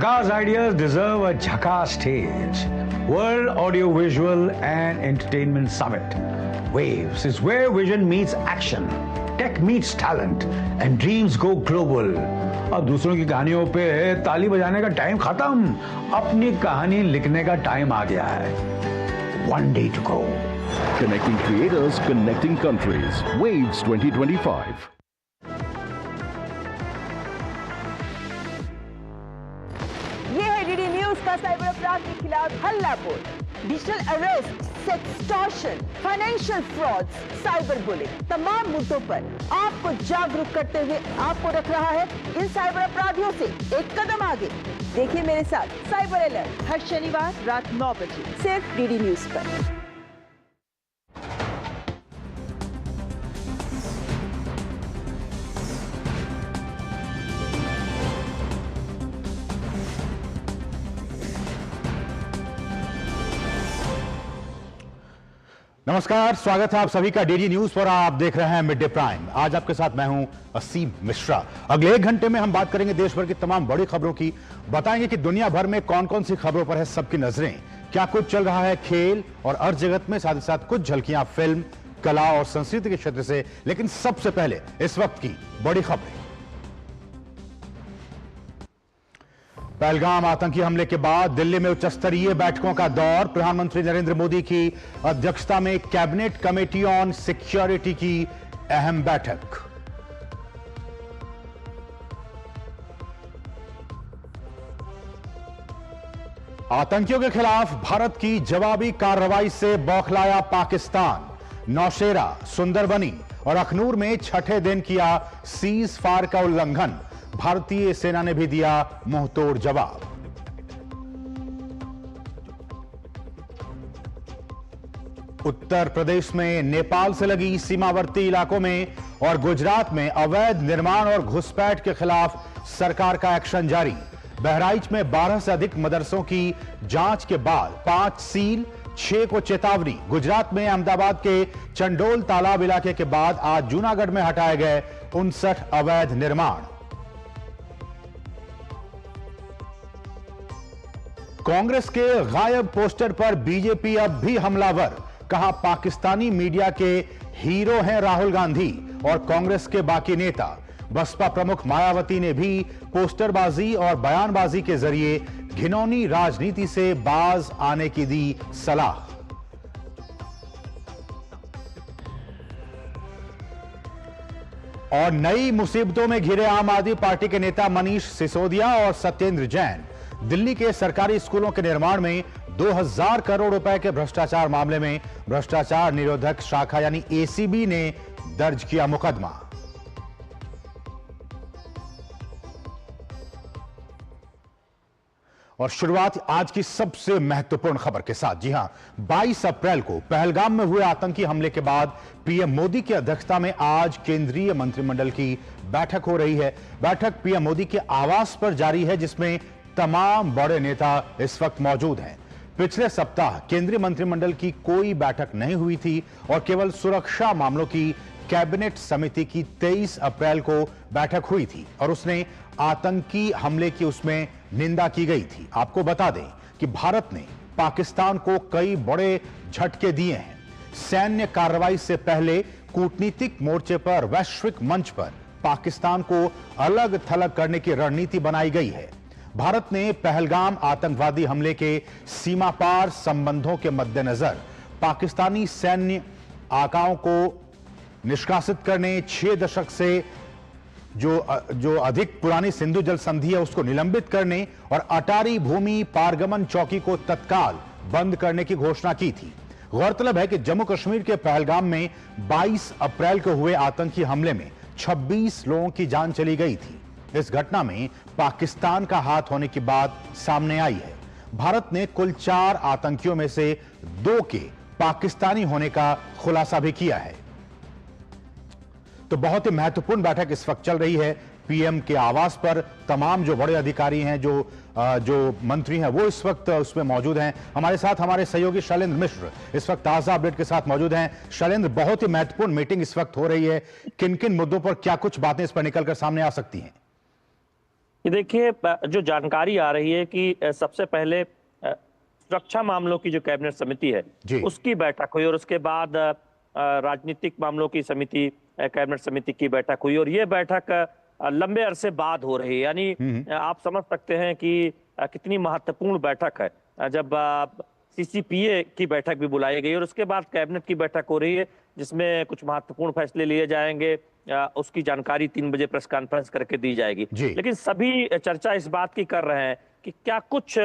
Jhakass ideas deserve a Jhakass stage. World Audio Visual and Entertainment Summit. Waves is where vision meets action, tech meets talent, and dreams go global. अब दूसरों की कहानियों पे ताली बजाने का time खत्म, अपनी कहानी लिखने का टाइम आ गया है. One day to go. Connecting creators, connecting countries. Waves 2025. ये है डीडी न्यूज का साइबर अपराध के खिलाफ हल्ला बोल. Digital arrest, sextortion, financial frauds, cyber bullying, तमाम मुद्दों पर आपको जागरूक करते हुए आपको रख रहा है इन साइबर अपराधियों से एक कदम आगे. देखिए मेरे साथ साइबर अलर्ट हर शनिवार रात 9 बजे सिर्फ डीडी न्यूज पर. नमस्कार, स्वागत है आप सभी का डीडी न्यूज पर. आप देख रहे हैं मिड डे प्राइम. आज आपके साथ मैं हूं असीम मिश्रा. अगले 1 घंटे में हम बात करेंगे देश भर की तमाम बड़ी खबरों की. बताएंगे कि दुनिया भर में कौन कौन सी खबरों पर है सबकी नजरें, क्या कुछ चल रहा है खेल और अर्थ जगत में, साथ ही साथ कुछ झलकियां फिल्म, कला और संस्कृति के क्षेत्र से. लेकिन सबसे पहले इस वक्त की बड़ी खबरें. पहलगाम आतंकी हमले के बाद दिल्ली में उच्च स्तरीय बैठकों का दौर. प्रधानमंत्री नरेंद्र मोदी की अध्यक्षता में कैबिनेट कमेटी ऑन सिक्योरिटी की अहम बैठक. आतंकियों के खिलाफ भारत की जवाबी कार्रवाई से बौखलाया पाकिस्तान. नौशेरा, सुंदरबनी और अखनूर में छठे दिन किया सीज फायर का उल्लंघन. भारतीय सेना ने भी दिया मुंहतोड़ जवाब. उत्तर प्रदेश में नेपाल से लगी सीमावर्ती इलाकों में और गुजरात में अवैध निर्माण और घुसपैठ के खिलाफ सरकार का एक्शन जारी. बहराइच में 12 से अधिक मदरसों की जांच के बाद 5 सील, 6 को चेतावनी. गुजरात में अहमदाबाद के चंडोल तालाब इलाके के बाद आज जूनागढ़ में हटाए गए 59 अवैध निर्माण. कांग्रेस के गायब पोस्टर पर बीजेपी अब भी हमलावर. कहा पाकिस्तानी मीडिया के हीरो हैं राहुल गांधी और कांग्रेस के बाकी नेता. बसपा प्रमुख मायावती ने भी पोस्टरबाजी और बयानबाजी के जरिए घिनौनी राजनीति से बाज आने की दी सलाह. और नई मुसीबतों में घिरे आम आदमी पार्टी के नेता मनीष सिसोदिया और सत्येंद्र जैन. दिल्ली के सरकारी स्कूलों के निर्माण में 2000 करोड़ रुपए के भ्रष्टाचार मामले में भ्रष्टाचार निरोधक शाखा यानी एसीबी ने दर्ज किया मुकदमा. और शुरुआत आज की सबसे महत्वपूर्ण खबर के साथ. जी हां, 22 अप्रैल को पहलगाम में हुए आतंकी हमले के बाद पीएम मोदी की अध्यक्षता में आज केंद्रीय मंत्रिमंडल की बैठक हो रही है. बैठक पीएम मोदी के आवास पर जारी है, जिसमें तमाम बड़े नेता इस वक्त मौजूद हैं. पिछले सप्ताह केंद्रीय मंत्रिमंडल की कोई बैठक नहीं हुई थी और केवल सुरक्षा मामलों की कैबिनेट समिति की 23 अप्रैल को बैठक हुई थी और उसने आतंकी हमले की उसमें निंदा की गई थी. आपको बता दें कि भारत ने पाकिस्तान को कई बड़े झटके दिए हैं. सैन्य कार्रवाई से पहले कूटनीतिक मोर्चे पर, वैश्विक मंच पर पाकिस्तान को अलग थलग करने की रणनीति बनाई गई है. भारत ने पहलगाम आतंकवादी हमले के सीमा पार संबंधों के मद्देनजर पाकिस्तानी सैन्य आकाओं को निष्कासित करने, 6 दशक से जो अधिक पुरानी सिंधु जल संधि है उसको निलंबित करने और अटारी भूमि पारगमन चौकी को तत्काल बंद करने की घोषणा की थी. गौरतलब है कि जम्मू कश्मीर के पहलगाम में 22 अप्रैल को हुए आतंकी हमले में 26 लोगों की जान चली गई थी. इस घटना में पाकिस्तान का हाथ होने की बात सामने आई है. भारत ने कुल 4 आतंकियों में से 2 के पाकिस्तानी होने का खुलासा भी किया है. तो बहुत ही महत्वपूर्ण बैठक इस वक्त चल रही है पीएम के आवास पर. तमाम जो बड़े अधिकारी हैं, जो मंत्री हैं, वो इस वक्त उसमें मौजूद हैं. हमारे साथ हमारे सहयोगी शैलेंद्र मिश्र इस वक्त ताजा अपडेट के साथ मौजूद हैं. शैलेंद्र, बहुत ही महत्वपूर्ण मीटिंग इस वक्त हो रही है. किन किन मुद्दों पर क्या कुछ बातें इस पर निकलकर सामने आ सकती हैं? ये देखिए, जो जानकारी आ रही है कि सबसे पहले सुरक्षा मामलों की जो कैबिनेट समिति है जी। उसकी बैठक हुई और उसके बाद राजनीतिक मामलों की समिति, कैबिनेट समिति की बैठक हुई और ये बैठक लंबे अरसे बाद हो रही है। यानी आप समझ सकते हैं कि कितनी महत्वपूर्ण बैठक है जब सीसीपीए की बैठक भी बुलाई गई और उसके बाद कैबिनेट की बैठक हो रही है जिसमें कुछ महत्वपूर्ण फैसले लिए जाएंगे। उसकी जानकारी 3 बजे प्रेस कॉन्फ्रेंस करके दी जाएगी। लेकिन सभी चर्चा इस बात की कर रहे हैं कि क्या कुछ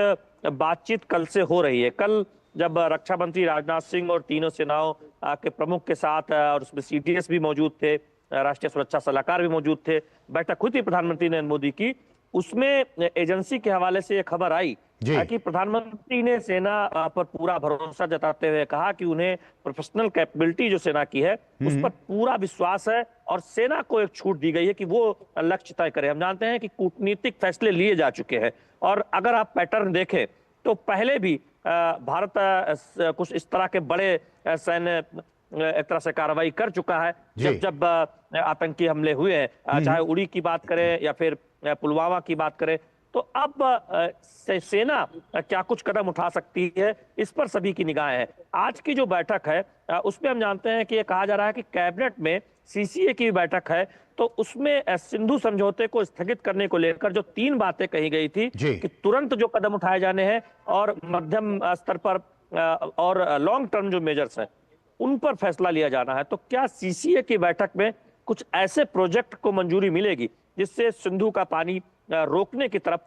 बातचीत कल से हो रही है। कल जब रक्षा मंत्री राजनाथ सिंह और तीनों सेनाओं के प्रमुख के साथ और उसमें सीडीएस भी मौजूद थे, राष्ट्रीय सुरक्षा सलाहकार भी मौजूद थे, बैठक हुई थी प्रधानमंत्री नरेंद्र मोदी की, उसमें एजेंसी के हवाले से एक खबर आई कि प्रधानमंत्री ने सेना पर पूरा भरोसा जताते हुए कहा कि उन्हें प्रोफेशनल कैपेबिलिटी जो सेना की है उस पर पूरा विश्वास है और सेना को एक छूट दी गई है कि वो लक्ष्य तय करे। हम जानते हैं कि कूटनीतिक फैसले लिए जा चुके हैं और अगर आप पैटर्न देखें तो पहले भी भारत कुछ इस तरह के बड़े सैन्य एक तरह से कार्रवाई कर चुका है जब आतंकी हमले हुए हैं, चाहे उड़ी की बात करें या फिर पुलवामा की बात करें। तो अब सेना क्या कुछ कदम उठा सकती है, इस पर सभी की निगाहें हैं। आज की जो बैठक है उसमें हम जानते हैं कि ये कहा जा रहा है कि कैबिनेट में सीसीए की बैठक है तो उसमें सिंधु समझौते को स्थगित करने को लेकर जो 3 बातें कही गई थी कि तुरंत जो कदम उठाए जाने हैं और मध्यम स्तर पर और लॉन्ग टर्म जो मेजर्स हैं उन पर फैसला लिया जाना है। तो क्या सीसीए की बैठक में कुछ ऐसे प्रोजेक्ट को मंजूरी मिलेगी जिससे सिंधु का पानी रोकने की तरफ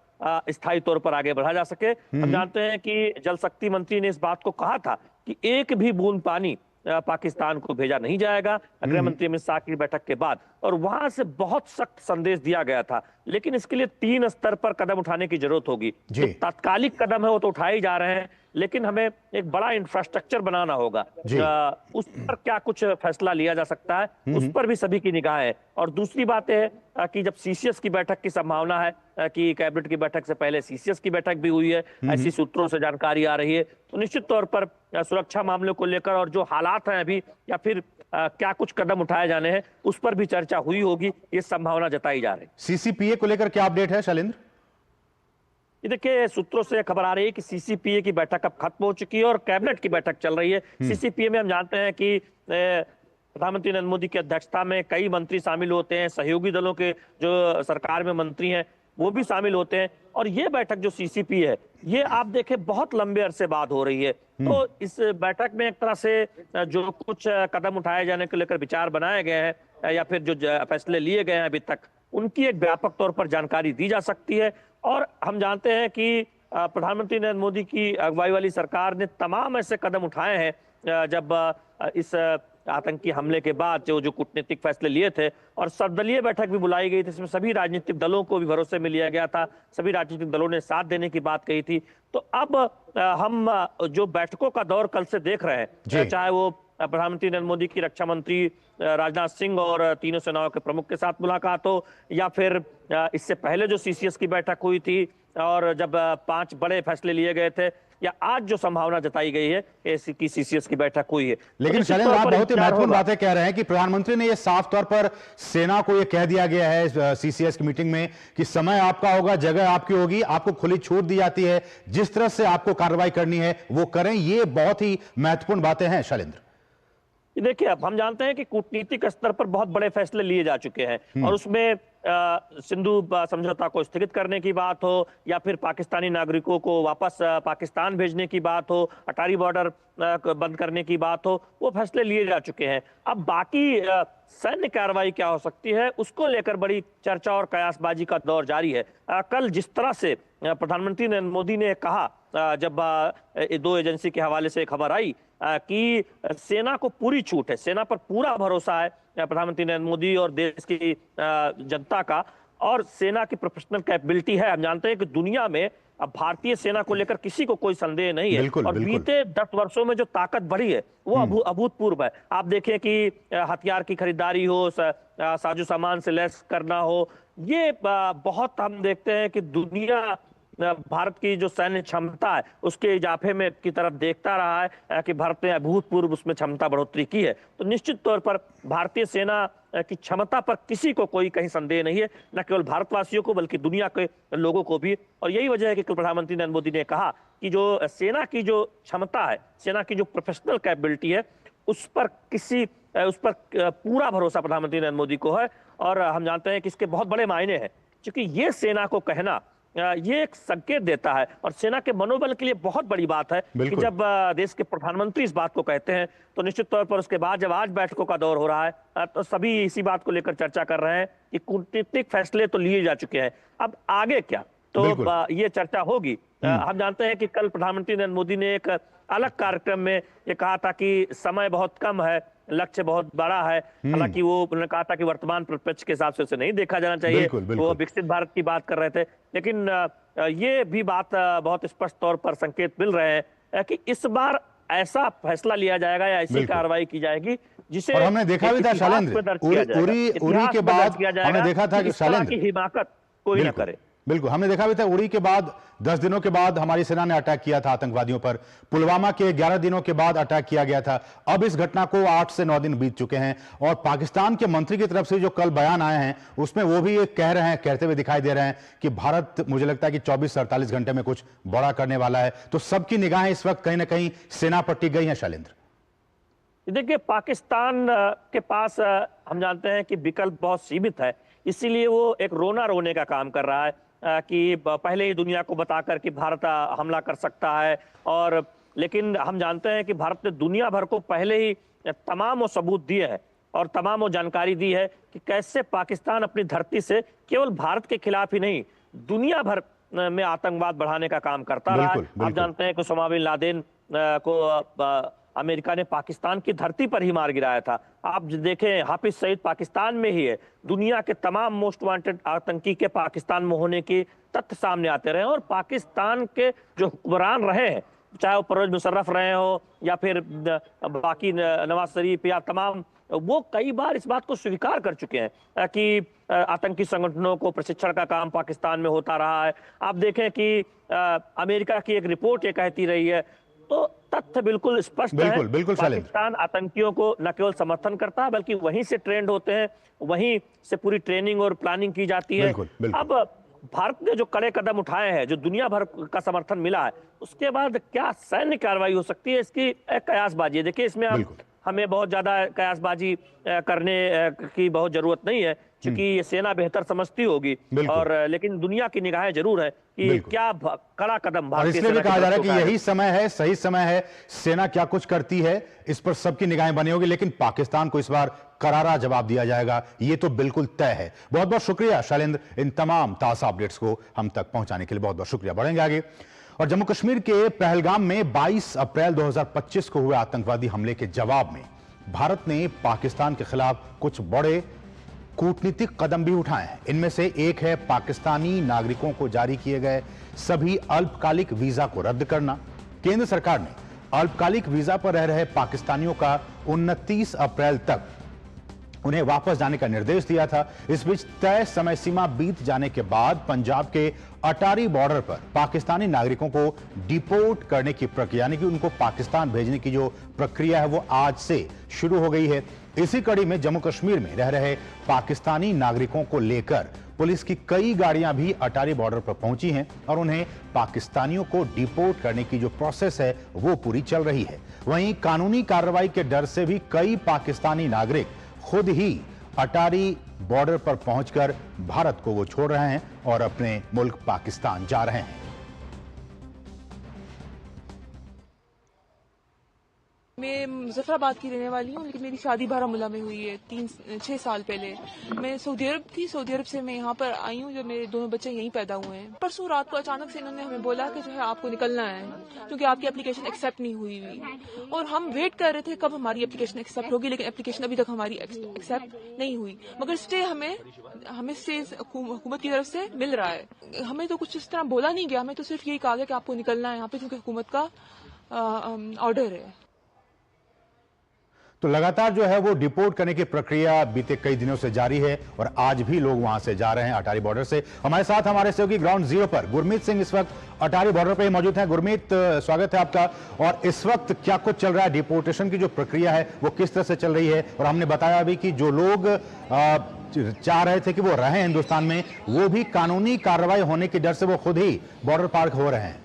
स्थायी तौर पर आगे बढ़ा जा सके। हम जानते हैं कि जल शक्ति मंत्री ने इस बात को कहा था कि एक भी बूंद पानी पाकिस्तान को भेजा नहीं जाएगा गृह मंत्री अमित शाह की बैठक के बाद, और वहां से बहुत सख्त संदेश दिया गया था। लेकिन इसके लिए 3 स्तर पर कदम उठाने की जरूरत होगी। जो तात्कालिक कदम है वो तो उठाए जा रहे हैं, लेकिन हमें एक बड़ा इंफ्रास्ट्रक्चर बनाना होगा। उस पर क्या कुछ फैसला लिया जा सकता है, उस पर भी सभी की निगाह है। और दूसरी बात है कि जब सीसीएस की बैठक की संभावना है कि कैबिनेट की बैठक से पहले सीसीएस की बैठक भी हुई है, ऐसी सूत्रों से जानकारी आ रही है, तो निश्चित तौर पर सुरक्षा मामलों को लेकर और जो हालात हैं अभी या फिर क्या कुछ कदम उठाए जाने हैं उस पर भी चर्चा हुई होगी, ये संभावना जताई जा रही है। सीसीपीए को लेकर क्या अपडेट है शैलेंद्र? देखिए, सूत्रों से खबर आ रही है कि सीसीपीए की बैठक अब खत्म हो चुकी है और कैबिनेट की बैठक चल रही है। सीसीपीए में हम जानते हैं कि प्रधानमंत्री नरेंद्र मोदी की अध्यक्षता में कई मंत्री शामिल होते हैं, सहयोगी दलों के जो सरकार में मंत्री हैं वो भी शामिल होते हैं। और ये बैठक जो सीसीपीए है ये आप देखें बहुत लंबे अरसे बाद हो रही है। तो इस बैठक में एक तरह से जो कुछ कदम उठाए जाने को लेकर विचार बनाए गए हैं या फिर जो फैसले लिए गए हैं अभी तक, उनकी एक व्यापक तौर पर जानकारी दी जा सकती है। और हम जानते हैं कि प्रधानमंत्री नरेंद्र मोदी की अगुवाई वाली सरकार ने तमाम ऐसे कदम उठाए हैं जब इस आतंकी हमले के बाद जो कूटनीतिक फैसले लिए थे, और सर्वदलीय बैठक भी बुलाई गई थी, इसमें सभी राजनीतिक दलों को भी भरोसे में लिया गया था, सभी राजनीतिक दलों ने साथ देने की बात कही थी। तो अब हम जो बैठकों का दौर कल से देख रहे हैं, चाहे वो प्रधानमंत्री नरेंद्र मोदी की रक्षा मंत्री राजनाथ सिंह और तीनों सेनाओं के प्रमुख के साथ मुलाकात हो, या फिर इससे पहले जो सीसीएस की बैठक हुई थी और जब 5 बड़े फैसले लिए गए थे, या आज जो संभावना जताई गई है कि सीसीएस की बैठक हुई है। लेकिन शैलेंद्र, आप बहुत ही महत्वपूर्ण बातें कह रहे हैं कि प्रधानमंत्री ने यह साफ तौर पर सेना को यह कह दिया गया है सीसीएस की मीटिंग में कि समय आपका होगा, जगह आपकी होगी, आपको खुली छूट दी जाती है, जिस तरह से आपको कार्रवाई करनी है वो करें। ये बहुत ही महत्वपूर्ण बातें हैं शैलेंद्र। देखिए, अब हम जानते हैं कि कूटनीतिक स्तर पर बहुत बड़े फैसले लिए जा चुके हैं और उसमें सिंधु समझौता को स्थगित करने की बात हो या फिर पाकिस्तानी नागरिकों को वापस पाकिस्तान भेजने की बात हो, अटारी बॉर्डर बंद करने की बात हो, वो फैसले लिए जा चुके हैं। अब बाकी सैन्य कार्रवाई क्या हो सकती है उसको लेकर बड़ी चर्चा और कयासबाजी का दौर जारी है। कल जिस तरह से प्रधानमंत्री नरेंद्र मोदी ने कहा, जब 2 एजेंसी के हवाले से खबर आई कि सेना को पूरी छूट है, सेना पर पूरा भरोसा है प्रधानमंत्री नरेंद्र मोदी और देश की जनता का, और सेना की प्रोफेशनल कैपेबिलिटी है। हम जानते हैं कि दुनिया में अब भारतीय सेना को लेकर किसी को कोई संदेह नहीं है। और बीते 10 वर्षों में जो ताकत बढ़ी है वो अभूतपूर्व है। आप देखें कि हथियार की खरीदारी हो, साजो सामान से लैस करना हो, ये बहुत हम देखते हैं कि दुनिया भारत की जो सैन्य क्षमता है उसके इजाफे में की तरफ देखता रहा है कि भारत ने अभूतपूर्व उसमें क्षमता बढ़ोतरी की है। तो निश्चित तौर पर भारतीय सेना की क्षमता पर किसी को कोई कहीं संदेह नहीं है, न केवल भारतवासियों को बल्कि दुनिया के लोगों को भी। और यही वजह है कि कल प्रधानमंत्री नरेंद्र मोदी ने कहा कि जो सेना की जो क्षमता है, सेना की जो प्रोफेशनल कैपेबिलिटी है, उस पर पूरा भरोसा प्रधानमंत्री नरेंद्र मोदी को है। और हम जानते हैं कि इसके बहुत बड़े मायने हैं, क्योंकि ये सेना को कहना ये एक संकेत देता है और सेना के मनोबल के लिए बहुत बड़ी बात है कि जब देश के प्रधानमंत्री इस बात को कहते हैं तो निश्चित तौर पर उसके बाद जब आज बैठकों का दौर हो रहा है तो सभी इसी बात को लेकर चर्चा कर रहे हैं कि कूटनीतिक फैसले तो लिए जा चुके हैं, अब आगे क्या, तो ये चर्चा होगी। हम जानते हैं कि कल प्रधानमंत्री नरेंद्र मोदी ने एक अलग कार्यक्रम में ये कहा था कि समय बहुत कम है, लक्ष्य बहुत बड़ा है। हालांकि वो उन्होंने कहा था कि वर्तमान परिप्रेक्ष्य के हिसाब से उसे नहीं देखा जाना चाहिए, वो विकसित भारत की बात कर रहे थे। लेकिन ये भी बात बहुत स्पष्ट तौर पर संकेत मिल रहे हैं कि इस बार ऐसा फैसला लिया जाएगा या ऐसी कार्रवाई की जाएगी जिसे, और हमने देखा भी था शैलेंद्र, उरी के बाद हमने देखा था कि शैलेंद्र की हिमाकत कोई न करे। बिल्कुल, हमने देखा भी था उरी के बाद 10 दिनों के बाद हमारी सेना ने अटैक किया था आतंकवादियों पर, पुलवामा के 11 दिनों के बाद अटैक किया गया था। अब इस घटना को 8 से 9 दिन बीत चुके हैं और पाकिस्तान के मंत्री की तरफ से जो कल बयान आए हैं उसमें वो भी ये कहते हुए दिखाई दे रहे हैं कि भारत, मुझे लगता है कि 24 से 48 घंटे में कुछ बड़ा करने वाला है। तो सबकी निगाहें इस वक्त कहीं ना कहीं सेना पर टिक गई हैं। शैलेंद्र, देखिए, पाकिस्तान के पास हम जानते हैं कि विकल्प बहुत सीमित है, इसीलिए वो एक रोना रोने का काम कर रहा है कि पहले ही दुनिया को बताकर कि भारत हमला कर सकता है। और लेकिन हम जानते हैं कि भारत ने दुनिया भर को पहले ही तमाम वो सबूत दिए हैं और तमाम वो जानकारी दी है कि कैसे पाकिस्तान अपनी धरती से केवल भारत के खिलाफ ही नहीं, दुनिया भर में आतंकवाद बढ़ाने का काम करता रहा है। आप जानते हैं कि ओसामा बिन लादेन को अमेरिका ने पाकिस्तान की धरती पर ही मार गिराया था। आप देखें, हाफिज सईद पाकिस्तान में ही है। दुनिया के तमाम मोस्ट वांटेड आतंकी के पाकिस्तान में होने के तथ्य सामने आते रहे और पाकिस्तान के जो हुक्मरान रहे हैं, चाहे वो परवेज मुशर्रफ रहे हो या फिर बाकी नवाज शरीफ या तमाम, वो कई बार इस बात को स्वीकार कर चुके हैं कि आतंकी संगठनों को प्रशिक्षण का काम पाकिस्तान में होता रहा है। आप देखें कि अमेरिका की एक रिपोर्ट ये कहती रही है, तो तथ्य बिल्कुल स्पष्ट है। पाकिस्तान आतंकियों को न केवल समर्थन करता है बल्कि वहीं से ट्रेंड होते हैं, वहीं से पूरी ट्रेनिंग और प्लानिंग की जाती है। अब भारत ने जो कड़े कदम उठाए हैं, जो दुनिया भर का समर्थन मिला है, उसके बाद क्या सैन्य कार्रवाई हो सकती है, इसकी एक कयासबाजी है। देखिए, इसमें हमें बहुत ज्यादा कयासबाजी करने की बहुत जरूरत नहीं है, क्योंकि ये सेना बेहतर समझती होगी। और लेकिन दुनिया की निगाहें जरूर है कि क्या कड़ा कदम भारतीय सेना, इसलिए भी कहा जा रहा है कि यही समय है, सही समय है, सेना क्या कुछ करती है इस पर सबकी निगाहें बनी होगी। लेकिन पाकिस्तान को इस बार करारा जवाब दिया जाएगा, ये तो बिल्कुल तय है। बहुत बहुत शुक्रिया शैलेंद्र, इन तमाम ताजा अपडेट्स को हम तक पहुंचाने के लिए बहुत बहुत शुक्रिया। बढ़ेंगे आगे और जम्मू कश्मीर के पहलगाम में 22 अप्रैल 2025 को हुए आतंकवादी हमले के जवाब में भारत ने पाकिस्तान के खिलाफ कुछ बड़े कूटनीतिक कदम भी उठाए हैं। इनमें से एक है पाकिस्तानी नागरिकों को जारी किए गए सभी अल्पकालिक वीजा को रद्द करना। केंद्र सरकार ने अल्पकालिक वीजा पर रह रहे पाकिस्तानियों का 29 अप्रैल तक उन्हें वापस जाने का निर्देश दिया था। इस बीच तय समय सीमा बीत जाने के बाद पंजाब के अटारी बॉर्डर पर पाकिस्तानी नागरिकों को डिपोर्ट करने की प्रक्रिया, यानी कि उनको पाकिस्तान भेजने की जो प्रक्रिया है वो आज से शुरू हो गई है। इसी कड़ी में जम्मू कश्मीर में रह रहे पाकिस्तानी नागरिकों को लेकर पुलिस की कई गाड़ियां भी अटारी बॉर्डर पर पहुंची हैं और उन्हें पाकिस्तानियों को डिपोर्ट करने की जो प्रोसेस है वो पूरी चल रही है। वहीं कानूनी कार्रवाई के डर से भी कई पाकिस्तानी नागरिक खुद ही अटारी बॉर्डर पर पहुंचकर भारत को वो छोड़ रहे हैं और अपने मुल्क पाकिस्तान जा रहे हैं। मैं मुजफ्फराबाद की रहने वाली हूँ, लेकिन मेरी शादी बारामूला में हुई है 6 साल पहले। मैं सऊदी अरब थी, सऊदी अरब से मैं यहाँ पर आई हूँ जब मेरे दोनों बच्चे यहीं पैदा हुए हैं। परसों रात को अचानक से इन्होंने हमें बोला कि जो है आपको निकलना है, क्योंकि आपकी एप्लीकेशन एक्सेप्ट नहीं हुई हुई। और हम वेट कर रहे थे कब हमारी एप्लीकेशन एक्सेप्ट होगी, लेकिन एप्लीकेशन अभी तक हमारी एक्सेप्ट नहीं हुई। मगर स्टे हमें स्टे हुकूमत की तरफ से मिल रहा है। हमें तो कुछ इस तरह बोला नहीं गया, हमें तो सिर्फ यही कहा गया कि आपको निकलना है यहाँ पे, क्योंकि हुकूमत का ऑर्डर है। तो लगातार जो है वो डिपोर्ट करने की प्रक्रिया बीते कई दिनों से जारी है और आज भी लोग वहां से जा रहे हैं अटारी बॉर्डर से। हमारे साथ हमारे सहयोगी ग्राउंड जीरो पर गुरमीत सिंह इस वक्त अटारी बॉर्डर पर मौजूद हैं। गुरमीत, स्वागत है आपका। और इस वक्त क्या कुछ चल रहा है, डिपोर्टेशन की जो प्रक्रिया है वो किस तरह से चल रही है? और हमने बताया अभी कि जो लोग चाह रहे थे कि वो रहें हिंदुस्तान में, वो भी कानूनी कार्रवाई होने के डर से वो खुद ही बॉर्डर पार हो रहे हैं।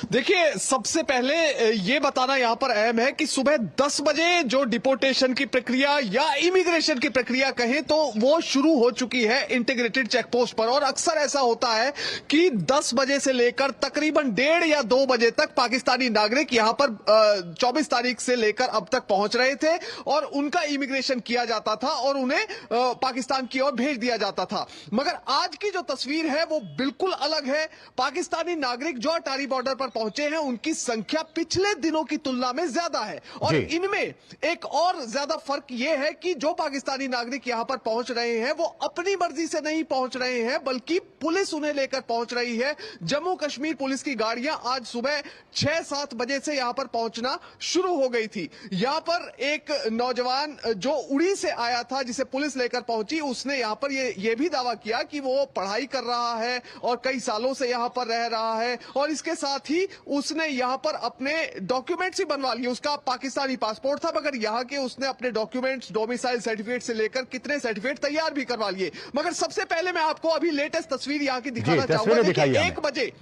देखिए, सबसे पहले ये बताना यहां पर अहम है कि सुबह 10 बजे जो डिपोर्टेशन की प्रक्रिया या इमिग्रेशन की प्रक्रिया कहें तो वो शुरू हो चुकी है इंटीग्रेटेड चेक पोस्ट पर। और अक्सर ऐसा होता है कि 10 बजे से लेकर तकरीबन 1:30 या 2 बजे तक पाकिस्तानी नागरिक यहां पर 24 तारीख से लेकर अब तक पहुंच रहे थे और उनका इमिग्रेशन किया जाता था और उन्हें पाकिस्तान की ओर भेज दिया जाता था। मगर आज की जो तस्वीर है वो बिल्कुल अलग है। पाकिस्तानी नागरिक जो अटारी बॉर्डर पर पहुंचे हैं उनकी संख्या पिछले दिनों की तुलना में ज्यादा है। और इनमें एक और ज्यादा फर्क यह है कि जो पाकिस्तानी नागरिक यहां पर पहुंच रहे हैं वो अपनी मर्जी से नहीं पहुंच रहे हैं, बल्कि पुलिस उन्हें लेकर पहुंच रही है। जम्मू कश्मीर पुलिस की गाड़ियां आज सुबह 6-7 बजे से यहां पर पहुंचना शुरू हो गई थी। यहां पर एक नौजवान जो उड़ी से आया था जिसे पुलिस लेकर पहुंची, उसने यहां पर यह भी दावा किया कि वो पढ़ाई कर रहा है और कई सालों से यहां पर रह रहा है और इसके साथ ही उसने यहां पर अपने डॉक्यूमेंट्स ही बनवा लिए। उसका पाकिस्तानी पासपोर्ट था मगर यहां के उसने अपने डॉक्यूमेंट्स, डोमिसाइल सर्टिफिकेट से लेकर कितने सर्टिफिकेट तैयार भी करवा लिए। मगर सबसे पहले मैं आपको अभी लेटेस्ट तस्वीर यहां की दिखाना चाहूंगा। देखिए, 1 बजे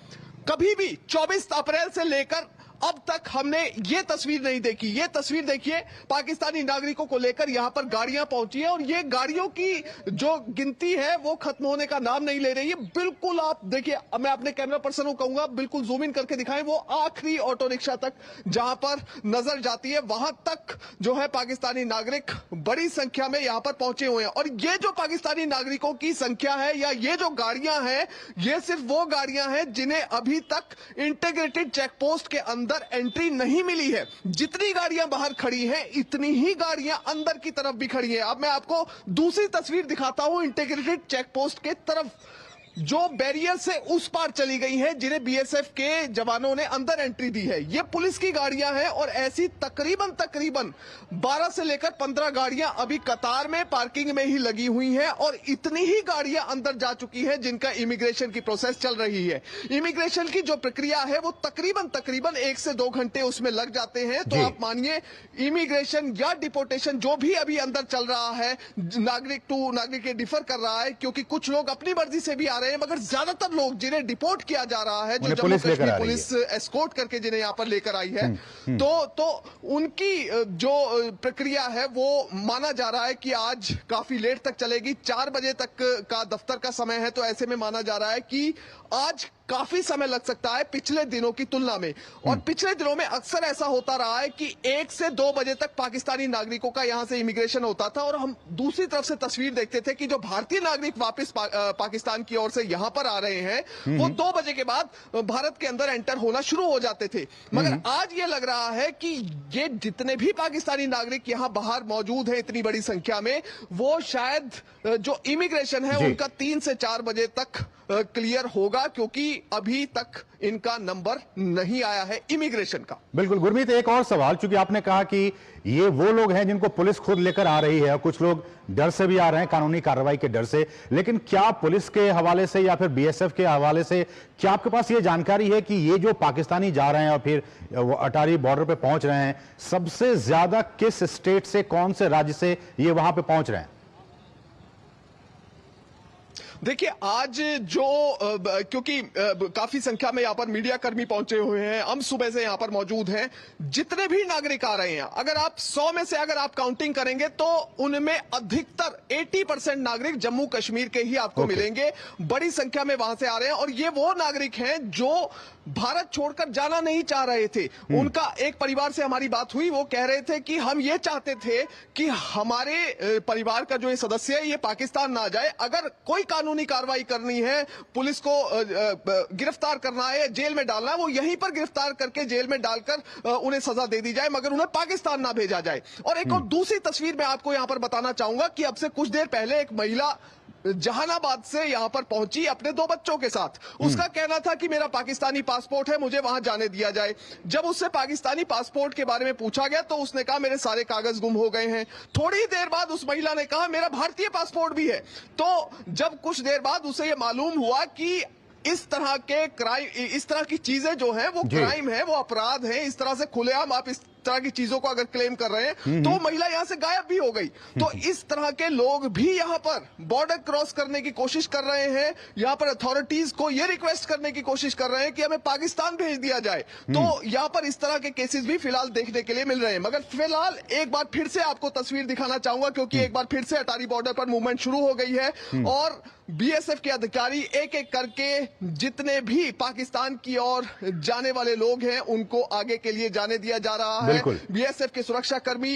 कभी भी 24 अप्रैल से लेकर अब तक हमने ये तस्वीर नहीं देखी। ये तस्वीर देखिए, पाकिस्तानी नागरिकों को लेकर यहां पर गाड़ियां पहुंची है और ये गाड़ियों की जो गिनती है वो खत्म होने का नाम नहीं ले रही है। बिल्कुल आप देखिए, मैं अपने कैमरा पर्सन को कहूंगा बिल्कुल जूम इन करके दिखाएं, वो आखिरी ऑटो रिक्शा तक जहां पर नजर जाती है वहां तक जो है पाकिस्तानी नागरिक बड़ी संख्या में यहां पर पहुंचे हुए हैं। और ये जो पाकिस्तानी नागरिकों की संख्या है या ये जो गाड़ियां हैं, ये सिर्फ वो गाड़ियां हैं जिन्हें अभी तक इंटीग्रेटेड चेक पोस्ट के अंदर एंट्री नहीं मिली है। जितनी गाड़ियां बाहर खड़ी हैं इतनी ही गाड़ियां अंदर की तरफ भी खड़ी हैं। अब मैं आपको दूसरी तस्वीर दिखाता हूं इंटीग्रेटेड चेक पोस्ट के तरफ, जो बैरियर से उस पार चली गई हैं, जिन्हें बीएसएफ के जवानों ने अंदर एंट्री दी है। ये पुलिस की गाड़ियां हैं और ऐसी तकरीबन 12 से लेकर 15 गाड़ियां अभी कतार में पार्किंग में ही लगी हुई हैं और इतनी ही गाड़ियां अंदर जा चुकी हैं जिनका इमिग्रेशन की प्रोसेस चल रही है। इमिग्रेशन की जो प्रक्रिया है वो तकरीबन 1 से 2 घंटे उसमें लग जाते हैं। तो आप मानिए इमिग्रेशन या डिपोर्टेशन जो भी अभी अंदर चल रहा है, नागरिक टू नागरिक ये डिफर कर रहा है, क्योंकि कुछ लोग अपनी मर्जी से भी आ रहे हैं मगर ज्यादातर लोग जिन्हें डिपोर्ट किया जा रहा है, जो जम्मू कश्मीर पुलिस एस्कॉर्ट करके जिन्हें यहां पर लेकर आई है, तो उनकी जो प्रक्रिया है वो माना जा रहा है कि आज काफी लेट तक चलेगी। 4 बजे तक का दफ्तर का समय है, तो ऐसे में माना जा रहा है कि आज काफी समय लग सकता है पिछले दिनों की तुलना में। और पिछले दिनों में अक्सर ऐसा होता रहा है कि 1 से 2 बजे तक पाकिस्तानी नागरिकों का यहां से इमिग्रेशन होता था और हम दूसरी तरफ से तस्वीर देखते थे कि जो भारतीय नागरिक वापस पाकिस्तान की ओर से यहां पर आ रहे हैं वो 2 बजे के बाद भारत के अंदर एंटर होना शुरू हो जाते थे। मगर आज ये लग रहा है कि ये जितने भी पाकिस्तानी नागरिक यहां बाहर मौजूद हैं इतनी बड़ी संख्या में, वो शायद जो इमिग्रेशन है उनका 3 से 4 बजे तक क्लियर होगा, क्योंकि अभी तक इनका नंबर नहीं आया है इमिग्रेशन का। बिल्कुल गुरमीत, एक और सवाल, चूंकि आपने कहा कि ये वो लोग हैं जिनको पुलिस खुद लेकर आ रही है और कुछ लोग डर से भी आ रहे हैं, कानूनी कार्रवाई के डर से, लेकिन क्या पुलिस के हवाले से या फिर बीएसएफ के हवाले से क्या आपके पास ये जानकारी है कि ये जो पाकिस्तानी जा रहे हैं और फिर वो अटारी बॉर्डर पे पहुंच रहे हैं, सबसे ज्यादा किस स्टेट से, कौन से राज्य से ये वहां पे पहुंच रहे हैं? देखिए, आज जो क्योंकि काफी संख्या में यहाँ पर मीडिया कर्मी पहुंचे हुए हैं, हम सुबह से यहाँ पर मौजूद हैं, जितने भी नागरिक आ रहे हैं, अगर आप 100 में से अगर आप काउंटिंग करेंगे तो उनमें अधिकतर 80% नागरिक जम्मू कश्मीर के ही आपको मिलेंगे। बड़ी संख्या में वहां से आ रहे हैं और ये वो नागरिक हैं जो भारत छोड़कर जाना नहीं चाह रहे थे। उनका एक परिवार से हमारी बात हुई, वो कह रहे थे कि हम ये चाहते थे कि हमारे परिवार का जो ये सदस्य है ये पाकिस्तान ना जाए, अगर कोई कानूनी कार्रवाई करनी है, पुलिस को गिरफ्तार करना है, जेल में डालना है, वो यहीं पर गिरफ्तार करके जेल में डालकर उन्हें सजा दे दी जाए, मगर उन्हें पाकिस्तान ना भेजा जाए। और एक और दूसरी तस्वीर मैं आपको यहां पर बताना चाहूंगा कि अब से कुछ देर पहले एक महिला जहानाबाद से यहां पर पहुंची अपने 2 बच्चों के साथ। उसका कहना था कि मेरा पाकिस्तानी पासपोर्ट है, मुझे वहां जाने दिया जाए। जब उससे पाकिस्तानी पासपोर्ट के बारे में पूछा गया तो उसने कहा मेरे सारे कागज गुम हो गए हैं। थोड़ी देर बाद उस महिला ने कहा मेरा भारतीय पासपोर्ट भी है। तो जब कुछ देर बाद उसे यह मालूम हुआ कि इस तरह के क्राइम, इस तरह की चीजें जो है वो क्राइम है, वो अपराध है, इस तरह से खुलेआम आप इस तरह की चीजों को अगर क्लेम कर रहे हैं तो महिला यहां से गायब भी हो गई। तो इस तरह के लोग भी यहां पर बॉर्डर क्रॉस करने की कोशिश कर रहे हैं, यहां पर अथॉरिटीज को यह रिक्वेस्ट करने की कोशिश कर रहे हैं कि हमें पाकिस्तान भेज दिया जाए। तो यहां पर इस तरह के केसेस भी फिलहाल देखने के लिए मिल रहे हैं। मगर फिलहाल एक बार फिर से आपको तस्वीर दिखाना चाहूंगा, क्योंकि एक बार फिर से अटारी बॉर्डर पर मूवमेंट शुरू हो गई है और बीएसएफ के अधिकारी एक एक करके जितने भी पाकिस्तान की ओर जाने वाले लोग हैं उनको आगे के लिए जाने दिया जा रहा है। बीएसएफ के सुरक्षा कर्मी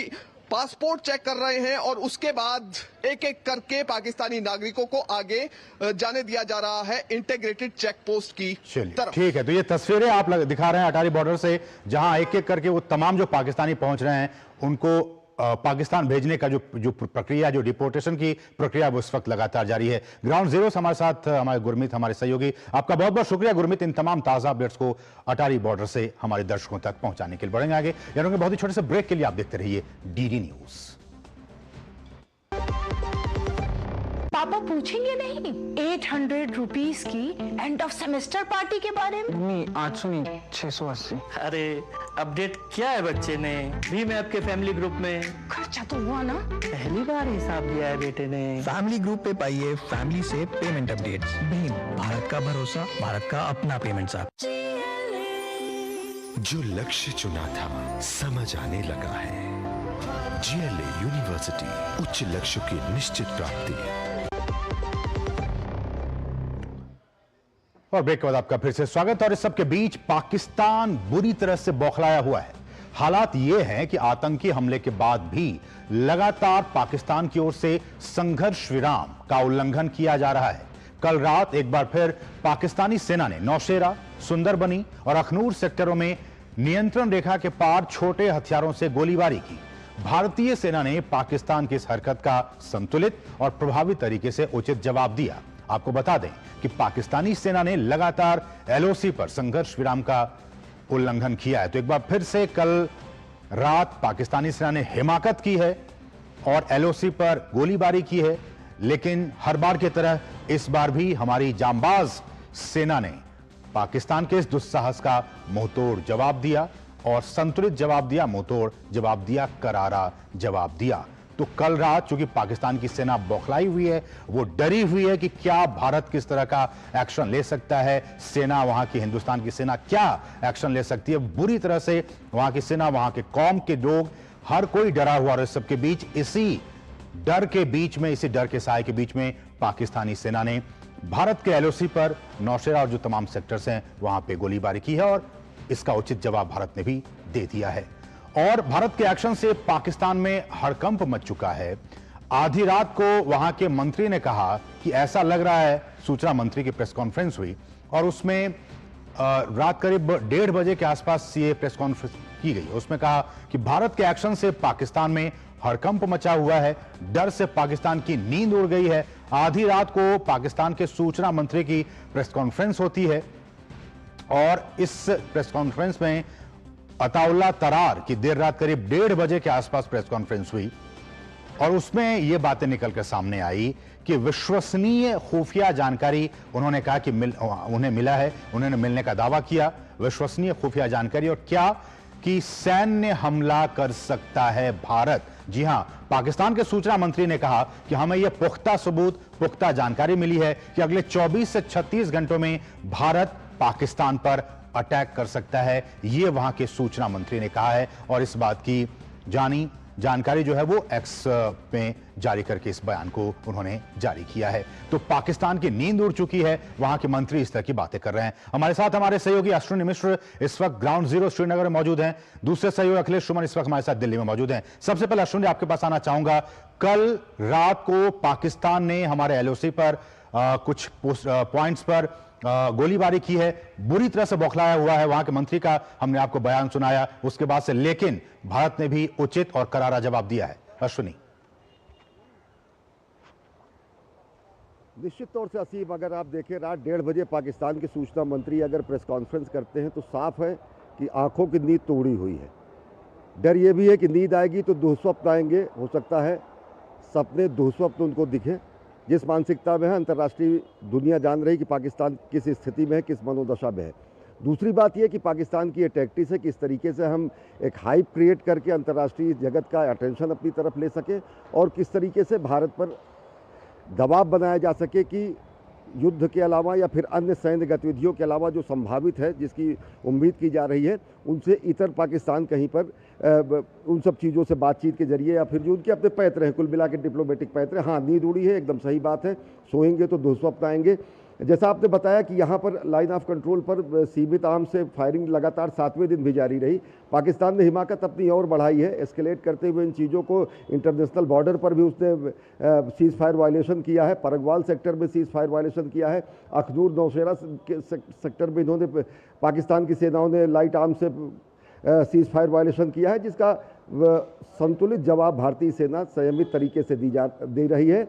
पासपोर्ट चेक कर रहे हैं और उसके बाद एक एक करके पाकिस्तानी नागरिकों को आगे जाने दिया जा रहा है इंटीग्रेटेड चेक पोस्ट की तरफ। ठीक है, तो ये तस्वीरें आप दिखा रहे हैं अटारी बॉर्डर से, जहां एक एक करके वो तमाम जो पाकिस्तानी पहुंच रहे हैं उनको पाकिस्तान भेजने का जो प्रक्रिया, जो डिपोर्टेशन की प्रक्रिया वो इस वक्त लगातार जारी है। ग्राउंड जीरो से हमारे साथ हमारे गुरमीत, हमारे सहयोगी, आपका बहुत बहुत शुक्रिया गुरमीत, इन तमाम ताजा अपडेट्स को अटारी बॉर्डर से हमारे दर्शकों तक पहुंचाने के लिए। बढ़ेंगे आगे, यानी बहुत ही छोटे से ब्रेक के लिए आप देखते रहिए डीडी न्यूज। पापा पूछेंगे नहीं 800 रुपीज की एंड ऑफ सेमेस्टर पार्टी के बारे में? मम्मी 800 नहीं 680। अरे अपडेट किया है बच्चे ने भी? मैं आपके फैमिली ग्रुप में खर्चा तो हुआ ना? पहली बार हिसाब दिया है बेटे ने। फैमिली ग्रुप पे पाइए फैमिली से पेमेंट अपडेट्स। भीम, भारत का भरोसा, भारत का अपना पेमेंट ऐप। जो लक्ष्य चुना था समझ आने लगा है। जीएलए यूनिवर्सिटी, उच्च लक्ष्य की निश्चित प्राप्ति। और ब्रेक के बाद आपका फिर से स्वागत। और इस सब के बीच पाकिस्तान बुरी तरह से बौखलाया हुआ है। हालात ये हैं कि आतंकी हमले के बाद भी लगातार पाकिस्तान की ओर से संघर्ष विराम का उल्लंघन किया जा रहा है। कल रात एक बार फिर पाकिस्तानी सेना ने नौशेरा, सुंदरबनी और अखनूर सेक्टरों में नियंत्रण रेखा के पार छोटे हथियारों से गोलीबारी की। भारतीय सेना ने पाकिस्तान की इस हरकत का संतुलित और प्रभावी तरीके से उचित जवाब दिया। आपको बता दें कि पाकिस्तानी सेना ने लगातार एलओसी पर संघर्ष विराम का उल्लंघन किया है। तो एक बार फिर से कल रात पाकिस्तानी सेना ने हिमाकत की है और एलओसी पर गोलीबारी की है, लेकिन हर बार की तरह इस बार भी हमारी जांबाज सेना ने पाकिस्तान के इस दुस्साहस का मुंहतोड़ जवाब दिया और संतुलित जवाब दिया, मुंहतोड़ जवाब दिया, करारा जवाब दिया। तो कल रात चूंकि पाकिस्तान की सेना बौखलाई हुई है, वो डरी हुई है कि क्या भारत किस तरह का एक्शन ले सकता है, सेना वहां की, हिंदुस्तान की सेना क्या एक्शन ले सकती है। बुरी तरह से वहां की सेना, वहां के कौम के लोग, हर कोई डरा हुआ। और इस सबके बीच, इसी डर के बीच में, इसी डर के साए के बीच में पाकिस्तानी सेना ने भारत के एलओसी पर नौशेरा और जो तमाम सेक्टर्स हैं वहां पे गोलीबारी की है और इसका उचित जवाब भारत ने भी दे दिया है। और भारत के एक्शन से पाकिस्तान में हड़कंप मच चुका है। आधी रात को वहां के मंत्री ने कहा कि ऐसा लग रहा है, सूचना मंत्री की प्रेस कॉन्फ्रेंस हुई और उसमें रात करीब 1:30 बजे के आसपास ये प्रेस कॉन्फ्रेंस की गई। उसमें कहा कि भारत के एक्शन से पाकिस्तान में हड़कंप मचा हुआ है, डर से पाकिस्तान की नींद उड़ गई है। आधी रात को पाकिस्तान के सूचना मंत्री की प्रेस कॉन्फ्रेंस होती है और इस प्रेस कॉन्फ्रेंस में अताउल्ला तरार की देर रात करीब 1:30 बजे के आसपास प्रेस कॉन्फ्रेंस हुई और उसमें यह बातें निकलकर सामने आई कि विश्वसनीय खुफिया जानकारी उन्होंने कहा कि उन्हें मिला है, उन्होंने मिलने का दावा किया। विश्वसनीय खुफिया जानकारी और क्या कि सैन्य हमला कर सकता है भारत। जी हां, पाकिस्तान के सूचना मंत्री ने कहा कि हमें यह पुख्ता सबूत, पुख्ता जानकारी मिली है कि अगले 24 से 36 घंटों में भारत पाकिस्तान पर अटैक कर सकता है। यह वहां के सूचना मंत्री ने कहा है और इस बात की जानकारी जो है वो एक्स में जारी करके इस बयान को उन्होंने जारी किया है। तो पाकिस्तान की नींद उड़ चुकी है, वहां के मंत्री इस तरह की बातें कर रहे हैं। हमारे साथ हमारे सहयोगी अश्विनी मिश्र इस वक्त ग्राउंड जीरो श्रीनगर में मौजूद हैं, दूसरे सहयोगी अखिलेश सुमन इस वक्त हमारे साथ दिल्ली में मौजूद हैं। सबसे पहले अश्विनी, आपके पास आना चाहूंगा, कल रात को पाकिस्तान ने हमारे एलओसी पर कुछ पॉइंट्स पर गोलीबारी की है, बुरी तरह से बौखलाया हुआ है। वहां के मंत्री का हमने आपको बयान सुनाया उसके बाद से, लेकिन भारत ने भी उचित और करारा जवाब दिया है। अश्विनी। निश्चित तौर से असीम, अगर आप देखें रात 1:30 बजे पाकिस्तान के सूचना मंत्री अगर प्रेस कॉन्फ्रेंस करते हैं तो साफ है कि आंखों की नींद तोड़ी हुई है। डर ये भी है कि नींद आएगी तो दुःस्वप्न आएंगे, हो सकता है सपने दुःस्वप्न उनको दिखे। जिस मानसिकता में है अंतर्राष्ट्रीय दुनिया जान रही कि पाकिस्तान किस स्थिति में है, किस मनोदशा में है। दूसरी बात यह कि पाकिस्तान की ये टैक्टिस है कि इस तरीके से हम एक हाइप क्रिएट करके अंतर्राष्ट्रीय जगत का अटेंशन अपनी तरफ ले सकें और किस तरीके से भारत पर दबाव बनाया जा सके कि युद्ध के अलावा या फिर अन्य सैन्य गतिविधियों के अलावा जो संभावित है, जिसकी उम्मीद की जा रही है, उनसे इतर पाकिस्तान कहीं पर उन सब चीज़ों से बातचीत के जरिए या फिर जो उनके अपने पैतरे हैं, कुल मिला के डिप्लोमेटिक पैतरे। हाँ, नींद उड़ी है, एकदम सही बात है, सोएंगे तो दुःस्वप्न आएंगे। जैसा आपने बताया कि यहाँ पर लाइन ऑफ कंट्रोल पर सीमित आर्म से फायरिंग लगातार 7वें दिन भी जारी रही। पाकिस्तान ने हिमाकत अपनी और बढ़ाई है, एस्केलेट करते हुए इन चीज़ों को। इंटरनेशनल बॉर्डर पर भी उसने सीज़ फायर वायलेशन किया है, परगवाल सेक्टर में सीज़ फायर वायलेशन किया है, अखनूर नौशेरा सेक्टर में इन्होंने पाकिस्तान की सेनाओं ने लाइट आर्म से सीज़ फायर वायलेशन किया है, जिसका संतुलित जवाब भारतीय सेना संयमित तरीके से दे रही है।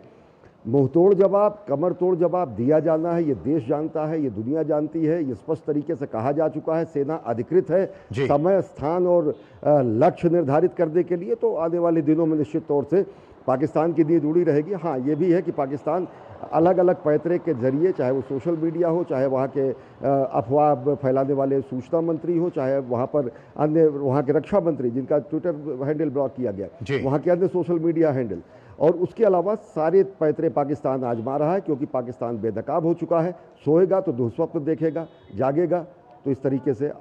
मुंहतोड़ जवाब, कमर तोड़ जवाब दिया जाना है, ये देश जानता है, ये दुनिया जानती है, ये स्पष्ट तरीके से कहा जा चुका है। सेना अधिकृत है समय, स्थान और लक्ष्य निर्धारित करने के लिए। तो आने वाले दिनों में निश्चित तौर से पाकिस्तान की नींद उड़ी रहेगी। हाँ, ये भी है कि पाकिस्तान अलग अलग पैतरे के जरिए, चाहे वो सोशल मीडिया हो, चाहे वहाँ के अफवाह फैलाने वाले सूचना मंत्री हो, चाहे वहाँ पर अन्य वहाँ के रक्षा मंत्री जिनका ट्विटर हैंडल ब्लॉक किया गया, वहाँ के अन्य सोशल मीडिया हैंडल, और उसके अलावा सारे पैतरे पाकिस्तान आजमा रहा है, क्योंकि पाकिस्तान बेनकाब हो चुका है। सोएगा तो दुःस्वप्न देखेगा, जागेगा तो इस तरीके से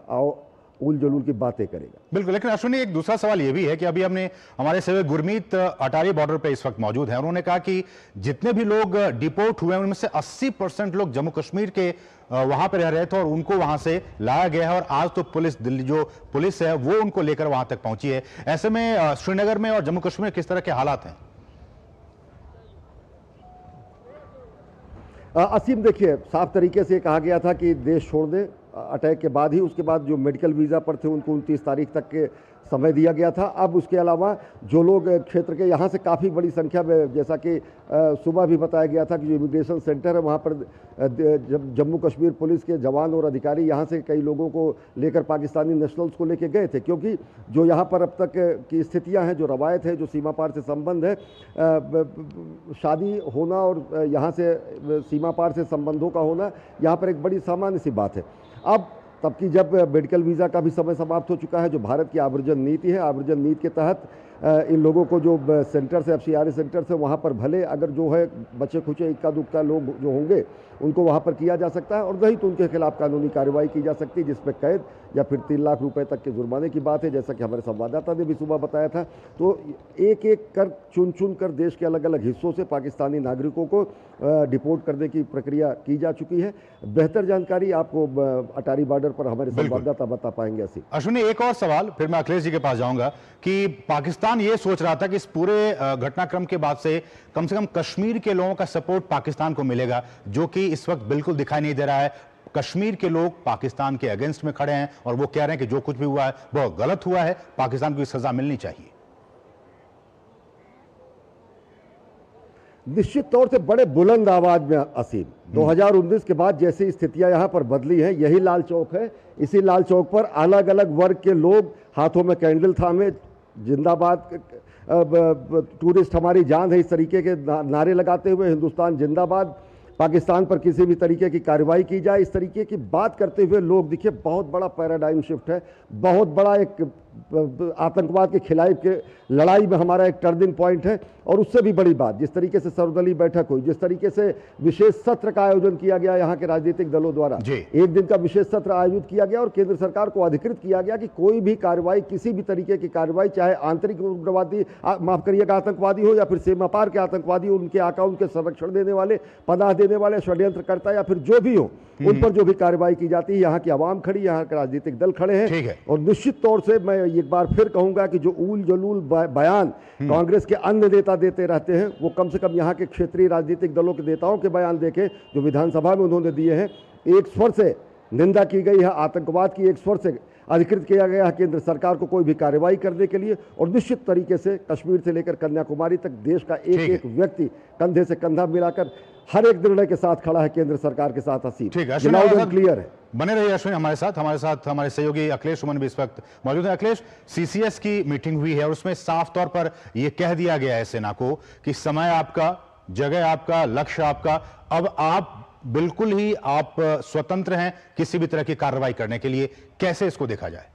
उल जलूल की बातें करेगा। बिल्कुल, लेकिन अश्विनी, एक दूसरा सवाल यह भी है कि अभी हमने हमारे सेवक गुरमीत अटारी बॉर्डर पे इस वक्त मौजूद हैं। उन्होंने कहा कि जितने भी लोग डिपोर्ट हुए हैं उनमें से 80% लोग जम्मू कश्मीर के वहां पर रह रहे थे और उनको वहां से लाया गया है और आज तो पुलिस, दिल्ली जो पुलिस है वो उनको लेकर वहां तक पहुंची है। ऐसे में श्रीनगर में और जम्मू कश्मीर किस तरह के हालात हैं? असीम, देखिए, साफ तरीके से कहा गया था कि देश छोड़ दें अटैक के बाद ही। उसके बाद जो मेडिकल वीज़ा पर थे उनको 29 तारीख तक के समय दिया गया था। अब उसके अलावा जो लोग क्षेत्र के यहाँ से काफ़ी बड़ी संख्या में, जैसा कि सुबह भी बताया गया था कि जो इमिग्रेशन सेंटर है वहाँ पर जब जम्मू कश्मीर पुलिस के जवान और अधिकारी यहाँ से कई लोगों को लेकर पाकिस्तानी नेशनल्स को लेकर गए थे, क्योंकि जो यहाँ पर अब तक की स्थितियाँ हैं, जो रवायत है, जो सीमा पार से संबंध है, शादी होना और यहाँ से सीमा पार से संबंधों का होना यहाँ पर एक बड़ी सामान्य सी बात है। अब तब की जब मेडिकल वीज़ा का भी समय समाप्त हो चुका है, जो भारत की आवर्जन नीति है, आवर्जन नीति के तहत इन लोगों को जो सेंटर से, FCRA सेंटर से, वहाँ पर भले अगर जो है बचे खुचे इक्का दुक्का लोग जो होंगे उनको वहाँ पर किया जा सकता है, और नहीं तो उनके खिलाफ कानूनी कार्रवाई की जा सकती है, जिसमें कैद या फिर 3 लाख रुपए तक के जुर्माने की बात है, जैसा कि हमारे संवाददाता ने भी सुबह बताया था। तो एक एक कर चुन कर देश के अलग अलग हिस्सों से पाकिस्तानी नागरिकों को डिपोर्ट करने की प्रक्रिया की जा चुकी है। बेहतर जानकारी आपको अटारी बॉर्डर पर हमारे संवाददाता बता पाएंगे। अश्विनी, एक और सवाल, फिर मैं अखिलेश जी के पास जाऊंगा कि पाकिस्तान ये सोच रहा था कि इस पूरे घटनाक्रम के बाद से कम कश्मीर के लोगों का सपोर्ट पाकिस्तान को मिलेगा, जो कि इस वक्त बिल्कुल दिखाई नहीं दे रहा है। कश्मीर के लोग पाकिस्तान के अगेंस्ट में खड़े हैं और वो कह रहे हैं कि जो कुछ भी हुआ है वो गलत हुआ है, पाकिस्तान को सजा मिलनी चाहिए। निश्चित तौर से बड़े बुलंद आवाज में असीम, 2019 के बाद जैसी स्थितियां यहां पर बदली हैं, यही लाल चौक है। इसी लाल चौक पर अलग अलग वर्ग के लोग हाथों में कैंडल थामे, जिंदाबाद टूरिस्ट हमारी जान है, इस तरीके के नारे लगाते हुए, हिंदुस्तान जिंदाबाद, पाकिस्तान पर किसी भी तरीके की कार्रवाई की जाए, इस तरीके की बात करते हुए लोग दिखे। बहुत बड़ा पैराडाइम शिफ्ट है, बहुत बड़ा एक आतंकवाद के खिलाफ के लड़ाई में हमारा एक टर्निंग पॉइंट है। और उससे भी बड़ी बात, जिस तरीके से सर्वदलीय बैठक हुई, जिस तरीके से विशेष सत्र का आयोजन किया गया यहाँ के राजनीतिक दलों द्वारा, एक दिन का विशेष सत्र आयोजित किया गया और केंद्र सरकार को अधिकृत किया गया कि कोई भी कार्रवाई, किसी भी तरीके की कार्रवाई, चाहे आंतरिक उग्रवादी, माफ करिएगा आतंकवादी हो या फिर सीमा पार के आतंकवादी हो, उनके आका, उनके संरक्षण देने वाले, पनाह देने वाले, षड्यंत्रकर्ता या फिर जो भी हो, उन पर जो भी कार्रवाई की जाती है, यहाँ की आवाम खड़ी, यहाँ के राजनीतिक दल खड़े हैं। और निश्चित तौर से मैं एक बार फिर कहूंगा कि जो ऊल जलूल बयान कांग्रेस के अन्य नेता देते रहते हैं, वो कम से कम यहाँ के क्षेत्रीय राजनीतिक दलों के नेताओं के बयान देखें जो विधानसभा में उन्होंने दिए हैं। एक स्वर से निंदा की गई है आतंकवाद की, एक स्वर से अधिकृत किया गया है केंद्र सरकार को कोई भी कार्रवाई करने के लिए, और निश्चित तरीके से कश्मीर से लेकर कन्याकुमारी तक देश का एक एक व्यक्ति कंधे से कंधा मिलाकर हर एक निर्णय के साथ खड़ा है केंद्र सरकार के साथ। ठीक है, क्लियर है। बने रहिए अश्विन हमारे साथ हमारे सहयोगी अखिलेश सुमन भी इस वक्त मौजूद है। अखिलेश, सीसीएस की मीटिंग हुई है और उसमें साफ तौर पर यह कह दिया गया है सेना को कि समय आपका, जगह आपका, लक्ष्य आपका, अब आप बिल्कुल ही आप स्वतंत्र हैं किसी भी तरह की कार्रवाई करने के लिए। कैसे इसको देखा जाए?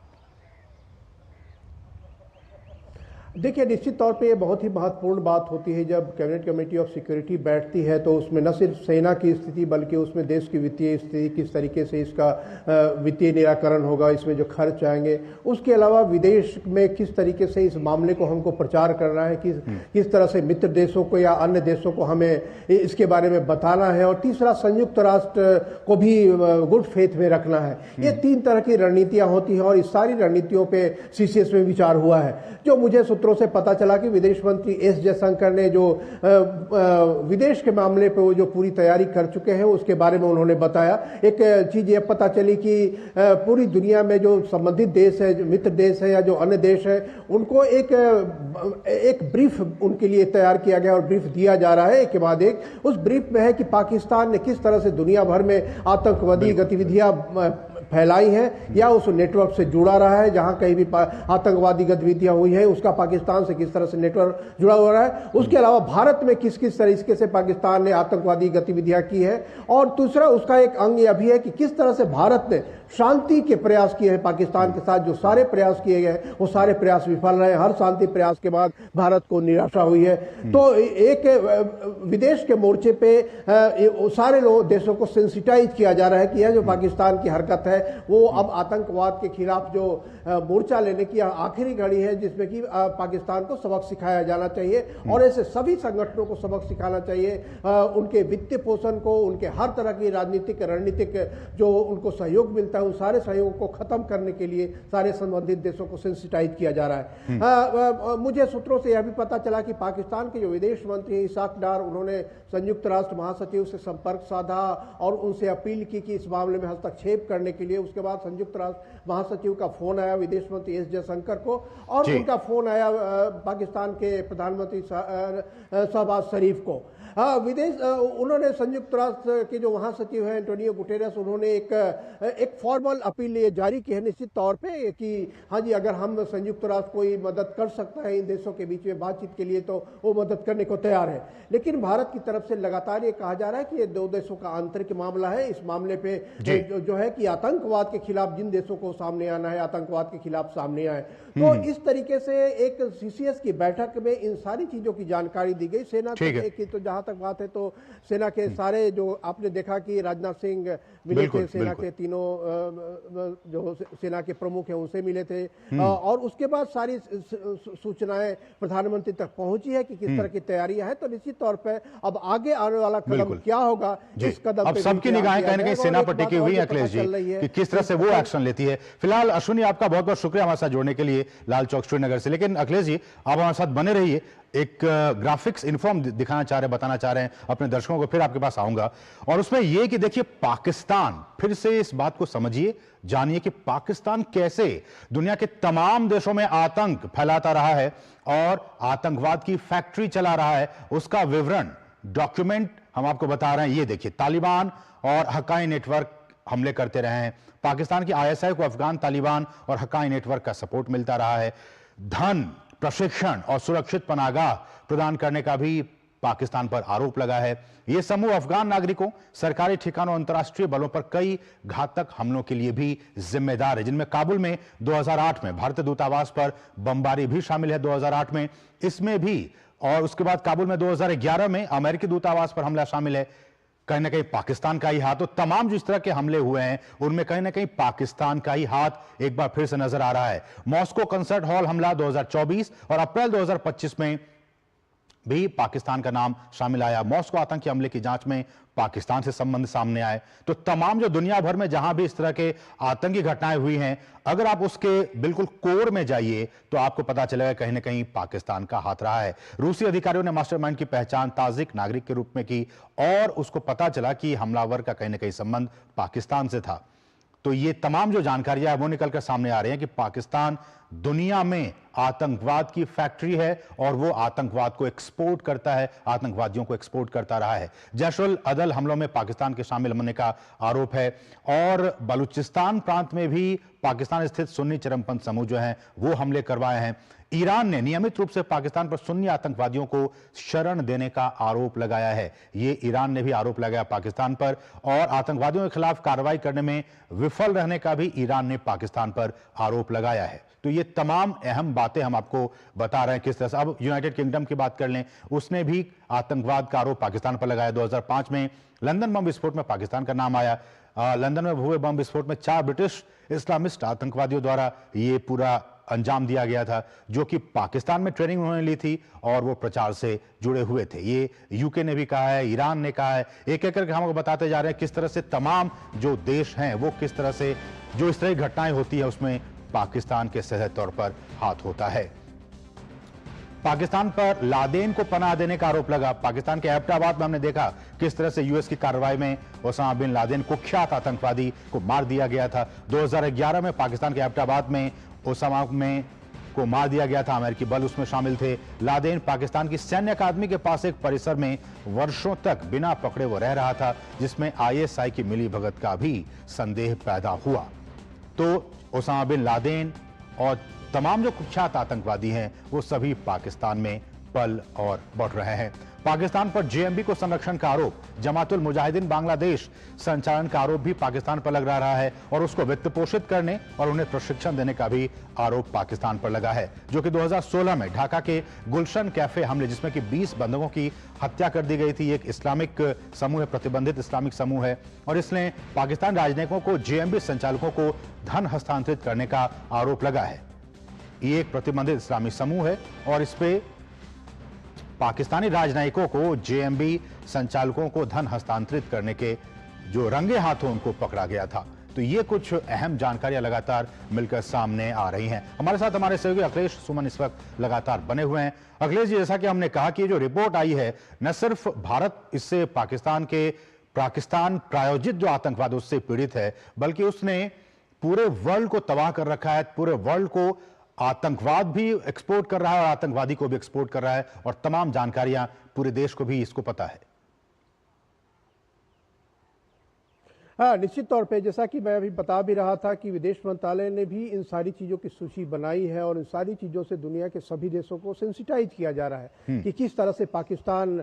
देखिए, निश्चित तौर पे ये बहुत ही महत्वपूर्ण बात होती है जब कैबिनेट कमेटी ऑफ सिक्योरिटी बैठती है, तो उसमें न सिर्फ सेना की स्थिति बल्कि उसमें देश की वित्तीय स्थिति, किस तरीके से इसका वित्तीय निराकरण होगा, इसमें जो खर्च आएंगे, उसके अलावा विदेश में किस तरीके से इस मामले को हमको प्रचार करना है, किस तरह से मित्र देशों को या अन्य देशों को हमें इसके बारे में बताना है, और तीसरा संयुक्त राष्ट्र को भी गुड फेथ में रखना है। ये 3 तरह की रणनीतियां होती हैं और इस सारी रणनीतियों पे सीसीएस में विचार हुआ है। जो मुझे सूत्रों से पता चला कि विदेश मंत्री एस जयशंकर ने जो विदेश के मामले पे वो जो पूरी तैयारी कर चुके हैं उसके बारे में उन्होंने बताया। एक चीज ये पता चली कि पूरी दुनिया में जो संबंधित देश है, जो मित्र देश है या जो अन्य देश है, उनको एक ब्रीफ उनके लिए तैयार किया गया और ब्रीफ दिया जा रहा है एक के बाद एक। उस ब्रीफ में है कि पाकिस्तान ने किस तरह से दुनिया भर में आतंकवादी गतिविधियां फैलाई है या उस नेटवर्क से जुड़ा रहा है, जहां कहीं भी आतंकवादी गतिविधियां हुई है उसका पाकिस्तान से किस तरह से नेटवर्क जुड़ा हुआ रहा है। उसके अलावा भारत में किस किस तरीके से पाकिस्तान ने आतंकवादी गतिविधियां की है, और दूसरा उसका एक अंग यह भी है कि किस तरह से भारत ने शांति के प्रयास किए हैं पाकिस्तान के साथ। जो सारे प्रयास किए गए वो सारे प्रयास विफल रहे। हर शांति प्रयास के बाद भारत को निराशा हुई है। तो एक विदेश के मोर्चे पे सारे देशों को सेंसिटाइज किया जा रहा है कि यह जो पाकिस्तान की हरकत है वो अब आतंकवाद के खिलाफ जो मोर्चा लेने की आखिरी घड़ी है, जिसमें कि पाकिस्तान को सबक सिखाया जाना चाहिए और ऐसे सभी संगठनों को सबक सिखाना चाहिए। उनके वित्तीय पोषण को, उनके हर तरह की राजनीतिक रणनीतिक जो उनको सहयोग मिलता है, उन सारे सहयोग को खत्म करने के लिए सारे संबंधित देशों को सेंसिटाइज किया जा रहा है। मुझे सूत्रों से यह भी पता चला कि पाकिस्तान के जो विदेश मंत्री इसाक डार, उन्होंने संयुक्त राष्ट्र महासचिव से संपर्क साधा और उनसे अपील की कि इस मामले में हस्तक्षेप करने के लिए। उसके बाद संयुक्त राष्ट्र महासचिव का फोन आया विदेश मंत्री एस जयशंकर को, और उनका फोन आया पाकिस्तान के प्रधानमंत्री शहबाज शरीफ को। उन्होंने संयुक्त राष्ट्र के जो महासचिव हैं एंटोनियो गुटेरेस, उन्होंने एक फॉर्मल अपील ये जारी की है निश्चित तौर पे कि हाँ जी, अगर हम संयुक्त राष्ट्र कोई मदद कर सकता है इन देशों के बीच में बातचीत के लिए तो वो मदद करने को तैयार है। लेकिन भारत की तरफ से लगातार ये कहा जा रहा है कि ये 2 देशों का आंतरिक मामला है। इस मामले पे जो है कि आतंकवाद के खिलाफ जिन देशों को सामने आना है, आतंकवाद के खिलाफ सामने आए। तो इस तरीके से एक सीसीएस की बैठक में इन सारी चीजों की जानकारी दी गई। सेना की तो जहां तक बात है तो सेना के सारे जो आपने देखा कि राजनाथ सिंह मिले थे, सेना के तीनों जो सेना के प्रमुख हैं उनसे मिले थे, और उसके बाद सारी सूचनाएं प्रधानमंत्री तक पहुंची है कि किस तरह की तैयारियां हैं। तो निश्चित तौर पर अब आगे आने वाला कदम क्या होगा, इस कदम अब सबकी निगाहें कहीं ना कहीं सेना पर टिकी हुई है अखिलेश जी कि किस तरह से वो एक्शन लेती है। फिलहाल अश्विनी, आपका बहुत बहुत शुक्रिया हमारे साथ जुड़ने के लिए लाल चौक श्रीनगर से। लेकिन अखिलेश जी, आप हमारे साथ बने रहिए। एक ग्राफिक्स इन्फॉर्म दिखाना चाह रहे हैं, बताना चाह रहे हैं अपने दर्शकों को, फिर आपके पास आऊंगा। और उसमें यह कि देखिए, पाकिस्तान, फिर से इस बात को समझिए, जानिए कि पाकिस्तान कैसे दुनिया के तमाम देशों में आतंक फैलाता रहा है और आतंकवाद की फैक्ट्री चला रहा है। उसका विवरण, डॉक्यूमेंट हम आपको बता रहे हैं। ये देखिए, तालिबान और हक्कानी नेटवर्क हमले करते रहे हैं। पाकिस्तान की आईएसआई को अफगान तालिबान और हक्कानी नेटवर्क का सपोर्ट मिलता रहा है। धन, प्रशिक्षण और सुरक्षित पनाहगाह प्रदान करने का भी पाकिस्तान पर आरोप लगा है। यह समूह अफगान नागरिकों, सरकारी ठिकानों, अंतर्राष्ट्रीय बलों पर कई घातक हमलों के लिए भी जिम्मेदार है, जिनमें काबुल में 2008 में भारतीय दूतावास पर बमबारी भी शामिल है 2008 में, इसमें भी। और उसके बाद काबुल में 2011 में अमेरिकी दूतावास पर हमला शामिल है। कहीं ना कहीं पाकिस्तान का ही हाथ। तो तमाम जिस तरह के हमले हुए हैं उनमें कहीं ना कहीं पाकिस्तान का ही हाथ एक बार फिर से नजर आ रहा है। मॉस्को कंसर्ट हॉल हमला 2024 और अप्रैल 2025 में भी पाकिस्तान का नाम शामिल आया। मॉस्को आतंकी हमले की जांच में पाकिस्तान से संबंध सामने आए। तो तमाम जो दुनिया भर में जहां भी इस तरह के आतंकी घटनाएं हुई हैं, अगर आप उसके बिल्कुल कोर में जाइए तो आपको पता चलेगा कहीं ना कहीं पाकिस्तान का हाथ रहा है। रूसी अधिकारियों ने मास्टरमाइंड की पहचान ताजिक नागरिक के रूप में की और उसको पता चला कि हमलावर का कहीं ना कहीं संबंध पाकिस्तान से था। तो ये तमाम जो जानकारियां वो निकलकर सामने आ रही हैं कि पाकिस्तान दुनिया में आतंकवाद की फैक्ट्री है और वो आतंकवाद को एक्सपोर्ट करता है, आतंकवादियों को एक्सपोर्ट करता रहा है। जैश-उल अदल हमलों में पाकिस्तान के शामिल होने का आरोप है और बलूचिस्तान प्रांत में भी पाकिस्तान स्थित सुन्नी चरमपंथ समूह जो हैं वो हमले करवाए हैं। ईरान ने नियमित रूप से पाकिस्तान पर सुन्नी आतंकवादियों को शरण देने का आरोप लगाया है। ये ईरान ने भी आरोप लगाया पाकिस्तान पर और आतंकवादियों के खिलाफ कार्रवाई करने में विफल रहने का भी ईरान ने पाकिस्तान पर आरोप लगाया है। तो ये तमाम अहम बातें हम आपको बता रहे हैं किस तरह से। अब यूनाइटेड किंगडम की बात कर लें, उसने भी आतंकवाद का आरोप पाकिस्तान पर लगाया। 2005 में लंदन बम विस्फोट में पाकिस्तान का नाम आया। लंदन में हुए बम विस्फोट में 4 ब्रिटिश इस्लामिस्ट आतंकवादियों द्वारा ये पूरा अंजाम दिया गया था, जो कि पाकिस्तान में ट्रेनिंग उन्होंने ली थी और वो प्रचार से जुड़े हुए थे। ये यूके ने भी कहा है, ईरान ने कहा है, एक एक करके हम बताते जा रहे हैं किस तरह से तमाम जो देश हैं वो किस तरह से जो इस तरह की घटनाएं होती है उसमें पाकिस्तान के सही तौर पर हाथ होता है। पाकिस्तान पर लादेन को पनाह देने का आरोप लगा। पाकिस्तान के एबटाबाद में हमने देखा किस तरह से यूएस की कार्रवाई में ओसामा बिन लादेन कुख्यात आतंकवादी को मार दिया गया था। 2011 में पाकिस्तान के एबटाबाद में ओसामा को मार दिया गया था। अमेरिकी बल उसमें शामिल थे। लादेन पाकिस्तान की सैन्य अकादमी के पास एक परिसर में वर्षों तक बिना पकड़े वो रह रहा था, जिसमें आईएसआई की मिलीभगत का भी संदेह पैदा हुआ। तो ओसामा बिन लादेन और तमाम जो कुख्यात आतंकवादी हैं वो सभी पाकिस्तान में पल और बढ़ रहे हैं। पाकिस्तान पर जेएमबी को संरक्षण का आरोप, जमातुल मुजाहिदीन बांग्लादेश संचालन का आरोप भी पाकिस्तान पर लग रहा है और उसको वित्त पोषित करने और उन्हें प्रशिक्षण देने का भी आरोप पाकिस्तान पर लगा है, जो कि 2016 में ढाका के गुलशन कैफे हमले जिसमें कि 20 बंधकों की हत्या कर दी गई थी। एक इस्लामिक समूह है, प्रतिबंधित इस्लामिक समूह है और इसने पाकिस्तान राजनयिकों को जेएमबी संचालकों को धन हस्तांतरित करने का आरोप लगा है। ये एक प्रतिबंधित इस्लामी समूह है और इस पे पाकिस्तानी राजनयिकों को जेएमबी संचालकों को धन हस्तांतरित करने के जो रंगे हाथों उनको पकड़ा गया था। तो ये कुछ अहम जानकारियां लगातार मिलकर सामने आ रही हैं। हमारे साथ हमारे सहयोगी अखिलेश सुमन इस वक्त लगातार बने हुए हैं। अखिलेश जी, जैसा कि हमने कहा कि जो रिपोर्ट आई है न सिर्फ भारत इससे पाकिस्तान प्रायोजित जो आतंकवाद उससे पीड़ित है, बल्कि उसने पूरे वर्ल्ड को तबाह कर रखा है। पूरे वर्ल्ड को आतंकवाद भी एक्सपोर्ट कर रहा है और आतंकवादी को भी एक्सपोर्ट कर रहा है और तमाम जानकारियां पूरे देश को भी इसको पता है। हाँ, निश्चित तौर पे जैसा कि मैं अभी बता भी रहा था कि विदेश मंत्रालय ने भी इन सारी चीज़ों की सूची बनाई है और इन सारी चीज़ों से दुनिया के सभी देशों को सेंसिटाइज किया जा रहा है कि किस तरह से पाकिस्तान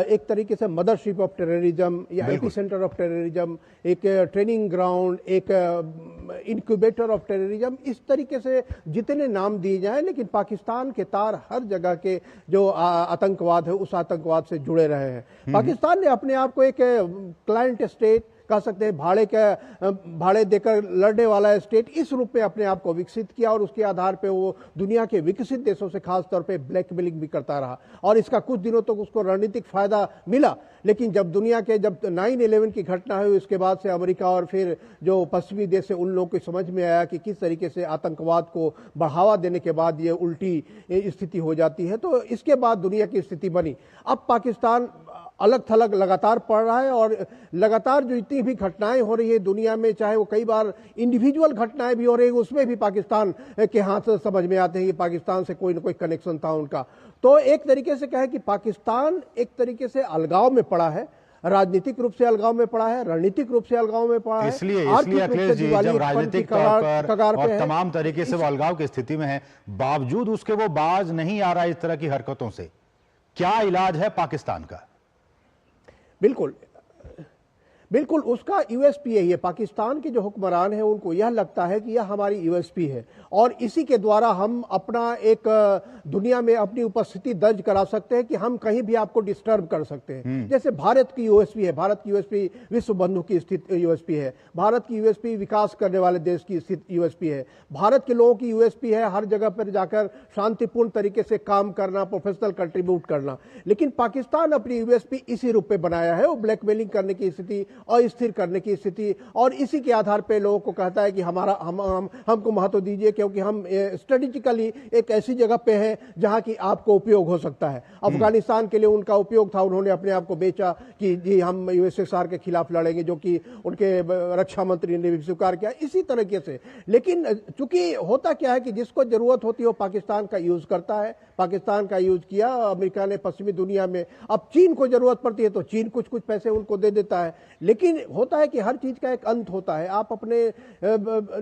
एक तरीके से मदरशिप ऑफ टेररिज्म या एपी सेंटर ऑफ टेररिज्म, एक ट्रेनिंग ग्राउंड, एक इनक्यूबेटर ऑफ टेररिज्म, इस तरीके से जितने नाम दिए जाएं, लेकिन पाकिस्तान के तार हर जगह के जो आतंकवाद है उस आतंकवाद से जुड़े रहे हैं। पाकिस्तान ने अपने आप को एक क्लाइंट स्टेट कह सकते हैं, भाड़े देकर लड़ने वाला स्टेट, इस रूप में अपने आप को विकसित किया और उसके आधार पे वो दुनिया के विकसित देशों से खास तौर पे ब्लैकमेलिंग भी करता रहा और इसका कुछ दिनों तक उसको रणनीतिक फायदा मिला। लेकिन जब 9/11 की घटना हुई उसके बाद से अमेरिका और फिर जो पश्चिमी देश है उन लोगों को समझ में आया कि किस तरीके से आतंकवाद को बढ़ावा देने के बाद ये उल्टी स्थिति हो जाती है, तो इसके बाद दुनिया की स्थिति बनी। अब पाकिस्तान अलग थलग लगातार पड़ रहा है और लगातार जो इतनी भी घटनाएं हो रही है दुनिया में, चाहे वो कई बार इंडिविजुअल घटनाएं भी हो रही है, उसमें भी पाकिस्तान के हाथ समझ में आते हैं कि पाकिस्तान से कोई ना कोई कनेक्शन था उनका। तो एक तरीके से कहे कि पाकिस्तान एक तरीके से अलगाव में पड़ा है, राजनीतिक रूप से अलगाव में पड़ा है, रणनीतिक रूप से अलगाव में पड़ा है। इसलिए अखिलेश जी, जब राजनीतिक तौर पर और तमाम तरीके से वो अलगाव की स्थिति में है, बावजूद उसके वो बाज नहीं आ रहा इस तरह की हरकतों से। क्या इलाज है पाकिस्तान का? बिल्कुल उसका यूएसपी है। पाकिस्तान के जो हुक्मरान हैं उनको यह लगता है कि यह हमारी यूएसपी है और इसी के द्वारा हम अपना एक दुनिया में अपनी उपस्थिति दर्ज करा सकते हैं कि हम कहीं भी आपको डिस्टर्ब कर सकते हैं। जैसे भारत की यूएसपी है, भारत की यूएसपी विश्व बंधु की स्थित यूएसपी है, भारत की यूएसपी विकास करने वाले देश की स्थित यूएसपी है, भारत के लोगों की यूएसपी है हर जगह पर जाकर शांतिपूर्ण तरीके से काम करना, प्रोफेशनल कंट्रीब्यूट करना। लेकिन पाकिस्तान अपनी यूएसपी इसी रूप में बनाया है, वो ब्लैकमेलिंग करने की स्थिति अस्थिर करने की स्थिति, और इसी के आधार पर लोगों को कहता है कि हमको महत्व दीजिए क्योंकि हम स्ट्रेटेजिकली एक ऐसी जगह पे हैं जहां की आपको उपयोग हो सकता है। अफगानिस्तान के लिए उनका उपयोग था, उन्होंने अपने आप को बेचा कि जी हम यूएसएसआर के खिलाफ लड़ेंगे, जो कि उनके रक्षा मंत्री ने भी स्वीकार किया इसी तरीके से। लेकिन चूंकि होता क्या है कि जिसको जरूरत होती है वो पाकिस्तान का यूज करता है, पाकिस्तान का यूज किया अमेरिका ने पश्चिमी दुनिया में। अब चीन को जरूरत पड़ती है तो चीन कुछ कुछ पैसे उनको दे देता है, लेकिन होता है कि हर चीज का एक अंत होता है। आप अपने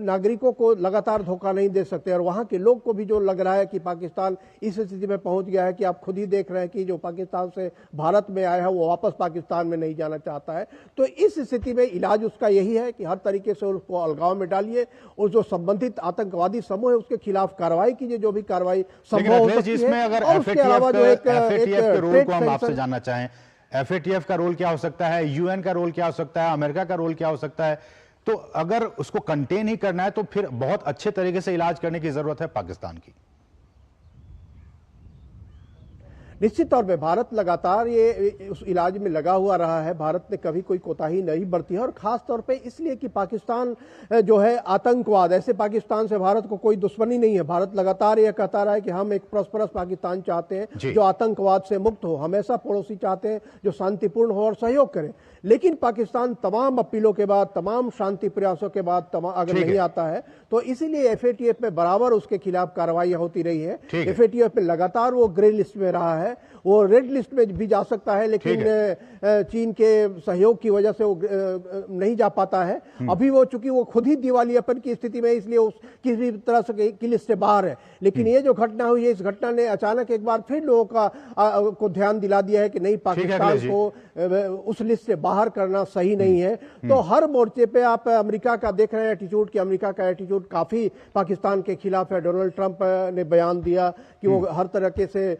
नागरिकों को लगातार धोखा नहीं दे सकते, और वहां के लोग को भी जो लग रहा है कि पाकिस्तान इस स्थिति में पहुंच गया है कि आप खुद ही देख रहे हैं कि जो पाकिस्तान से भारत में आया है वो वापस पाकिस्तान में नहीं जाना चाहता है। तो इस स्थिति में इलाज उसका यही है कि हर तरीके से उसको अलगाव में डालिए, और जो संबंधित आतंकवादी समूह है उसके खिलाफ कार्रवाई कीजिए, जो भी कार्रवाई संभव हो सकती है। अगर और उसके अलावा जो एक के रोल को हम आपसे जानना चाहें, एफएटीएफ का रोल क्या हो सकता है, यूएन का रोल क्या हो सकता है, अमेरिका का रोल क्या हो सकता है, तो अगर उसको कंटेन ही करना है तो फिर बहुत अच्छे तरीके से इलाज करने की जरूरत है पाकिस्तान की। निश्चित तौर पे भारत लगातार ये उस इलाज में लगा हुआ रहा है। भारत ने कभी कोई कोताही नहीं बरती है, और खास तौर पे इसलिए कि पाकिस्तान जो है आतंकवाद, ऐसे पाकिस्तान से भारत को कोई दुश्मनी नहीं है। भारत लगातार ये कहता रहा है कि हम एक प्रॉस्परस पाकिस्तान चाहते हैं जो आतंकवाद से मुक्त हो, हमेशा पड़ोसी चाहते हैं जो शांतिपूर्ण हो और सहयोग करे। लेकिन पाकिस्तान तमाम अपीलों के बाद, तमाम शांति प्रयासों के बाद अगर नहीं आता है तो इसीलिए एफएटीएफ में बराबर उसके खिलाफ कार्रवाई होती रही है। एफएटीएफ में लगातार वो ग्रे लिस्ट में रहा है, वो रेड लिस्ट में भी जा सकता है, लेकिन चीन के सहयोग की वजह से वो नहीं जा पाता है। अभी वो चूंकि वो खुद ही दिवालियापन की स्थिति में, इसलिए उस किसी तरह से की लिस्ट से बाहर है। लेकिन ये जो घटना हुई है, इस घटना ने अचानक एक बार फिर लोगों को ध्यान दिला दिया है कि नहीं, पाकिस्तान को उस लिस्ट से बाहर करना सही नहीं है। तो हर मोर्चे पे आप अमेरिका का देख रहे हैं एटीट्यूड, कि अमेरिका का एटीट्यूड काफी पाकिस्तान के खिलाफ है। डोनाल्ड ट्रंप ने बयान दिया कि वो हर तरीके से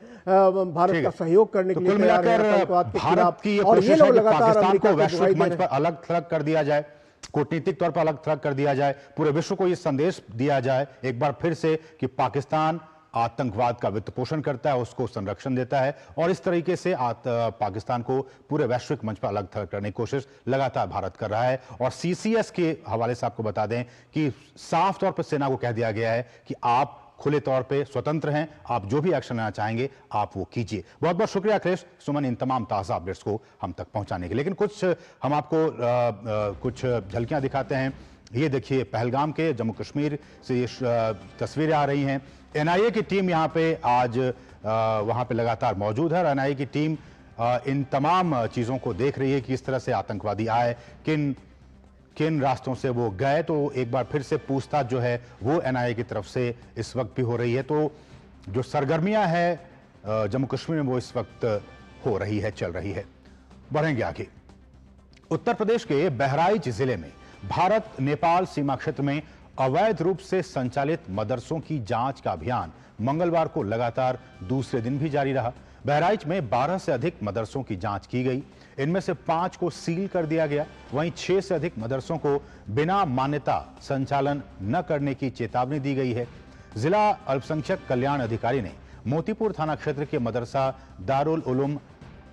भारत का सहयोग करने के लिए तैयार है आतंकवाद के खिलाफ, और ये लोग लगातार अमेरिका को वैश्विक मंच पर अलग थलग कर दिया जाए, कूटनीतिक तौर पर अलग थलग कर दिया जाए, पूरे विश्व को यह संदेश दिया जाए एक बार फिर से कि पाकिस्तान आतंकवाद का वित्त पोषण करता है, उसको संरक्षण देता है, और इस तरीके से पाकिस्तान को पूरे वैश्विक मंच पर अलग थलग करने की कोशिश लगातार भारत कर रहा है। और सीसीएस के हवाले से आपको बता दें कि साफ तौर पर सेना को कह दिया गया है कि आप खुले तौर पे स्वतंत्र हैं, आप जो भी एक्शन लेना चाहेंगे आप वो कीजिए। बहुत बहुत शुक्रिया अखिलेश सुमन, इन तमाम ताज़ा अपडेट्स को हम तक पहुंचाने के। लेकिन कुछ हम आपको कुछ झलकियां दिखाते हैं। ये देखिए, पहलगाम के जम्मू कश्मीर से ये तस्वीरें आ रही हैं। एनआईए की टीम यहाँ पे आज वहाँ पे लगातार मौजूद है, और एनआईए की टीम इन तमाम चीज़ों को देख रही है कि किस तरह से आतंकवादी आए, किन रास्तों से वो गए। तो एक बार फिर से पूछताछ जो है वो एनआईए की तरफ से इस वक्त भी हो रही है। तो जो सरगर्मियां हैं जम्मू कश्मीर में वो इस वक्त हो रही है, चल रही है। बढ़ेंगे आगे। उत्तर प्रदेश के बहराइच जिले में भारत नेपाल सीमा क्षेत्र में अवैध रूप से संचालित मदरसों की जांच का अभियान मंगलवार को लगातार दूसरे दिन भी जारी रहा। बहराइच में 12 से अधिक मदरसों की जांच की गई, इनमें से 5 को सील कर दिया गया। वहीं 6 से अधिक मदरसों को बिना मान्यता संचालन न करने की चेतावनी दी गई है। जिला अल्पसंख्यक कल्याण अधिकारी ने मोतीपुर थाना क्षेत्र के मदरसा दारुल उलूम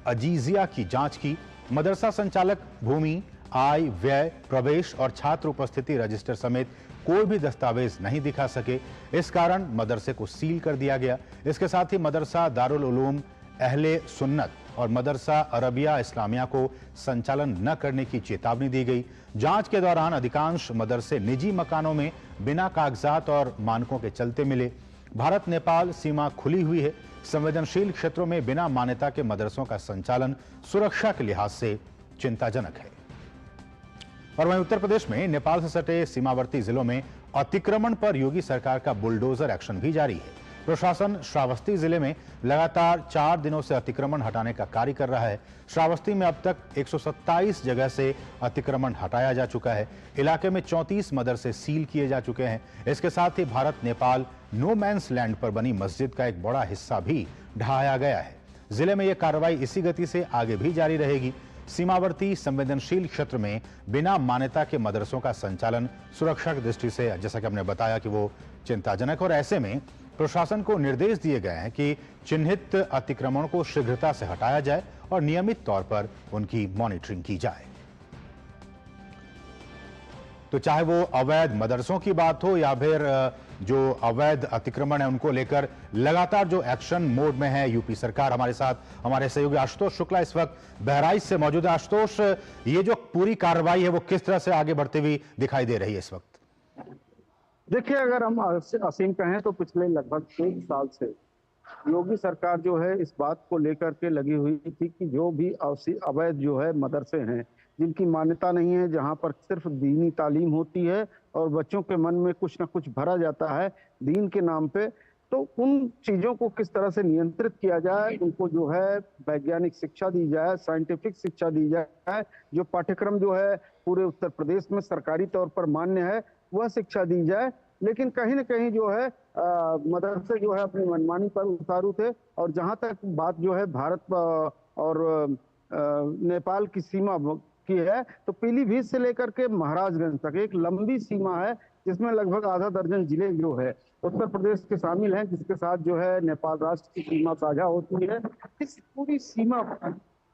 अजीजिया की जांच की। मदरसा संचालक भूमि, आय, व्यय, प्रवेश और छात्र उपस्थिति रजिस्टर समेत कोई भी दस्तावेज नहीं दिखा सके, इस कारण मदरसे को सील कर दिया गया। इसके साथ ही मदरसा दारुल उलूम अहले सुन्नत और मदरसा अरबिया इस्लामिया को संचालन न करने की चेतावनी दी गई। जांच के दौरान अधिकांश मदरसे निजी मकानों में बिना कागजात और मानकों के चलते मिले। भारत नेपाल सीमा खुली हुई है, संवेदनशील क्षेत्रों में बिना मान्यता के मदरसों का संचालन सुरक्षा के लिहाज से चिंताजनक है। और वहीं उत्तर प्रदेश में नेपाल से सटे सीमावर्ती जिलों में अतिक्रमण पर योगी सरकार का बुलडोजर एक्शन भी जारी है। प्रशासन श्रावस्ती जिले में लगातार 4 दिनों से अतिक्रमण हटाने का कार्य कर रहा है। श्रावस्ती में अब तक 127 जगह से अतिक्रमण हटाया जा चुका है। इलाके में 34 मदरसे सील किए जा चुके हैं। इसके साथ ही Bharat Nepal no man's land पर बनी मस्जिद का एक बड़ा हिस्सा भी ढहाया गया है। जिले में यह कार्रवाई इसी गति से आगे भी जारी रहेगी। सीमावर्ती संवेदनशील क्षेत्र में बिना मान्यता के मदरसों का संचालन सुरक्षा की दृष्टि से, जैसा कि हमने बताया, कि वो चिंताजनक, और ऐसे में प्रशासन को निर्देश दिए गए हैं कि चिन्हित अतिक्रमण को शीघ्रता से हटाया जाए और नियमित तौर पर उनकी मॉनिटरिंग की जाए। तो चाहे वो अवैध मदरसों की बात हो या फिर जो अवैध अतिक्रमण है उनको लेकर लगातार जो एक्शन मोड में है यूपी सरकार। हमारे साथ हमारे सहयोगी आशुतोष शुक्ला इस वक्त बहराइच से मौजूद है। आशुतोष, ये जो पूरी कार्रवाई है वो किस तरह से आगे बढ़ती हुई दिखाई दे रही है इस वक्त? देखिए, अगर हम असीम कहें तो पिछले लगभग 1 साल से योगी सरकार जो है इस बात को लेकर के लगी हुई थी कि जो भी अवैध जो है मदरसे हैं जिनकी मान्यता नहीं है, जहां पर सिर्फ दीनी तालीम होती है और बच्चों के मन में कुछ ना कुछ भरा जाता है दीन के नाम पे, तो उन चीजों को किस तरह से नियंत्रित किया जाए, उनको जो है वैज्ञानिक शिक्षा दी जाए, साइंटिफिक शिक्षा दी जाए, जो पाठ्यक्रम जो है पूरे उत्तर प्रदेश में सरकारी तौर पर मान्य है वह शिक्षा दी जाए। लेकिन कहीं न कहीं जो है मदरसे जो है अपनी मनमानी पर उतारू थे। और जहां तक बात जो है भारत और नेपाल की सीमा की है, तो पीलीभीत से लेकर के महाराजगंज तक एक लंबी सीमा है जिसमें लगभग आधा दर्जन जिले जो है उत्तर प्रदेश के शामिल हैं, जिसके साथ जो है नेपाल राष्ट्र की सीमा साझा होती है। इस पूरी सीमा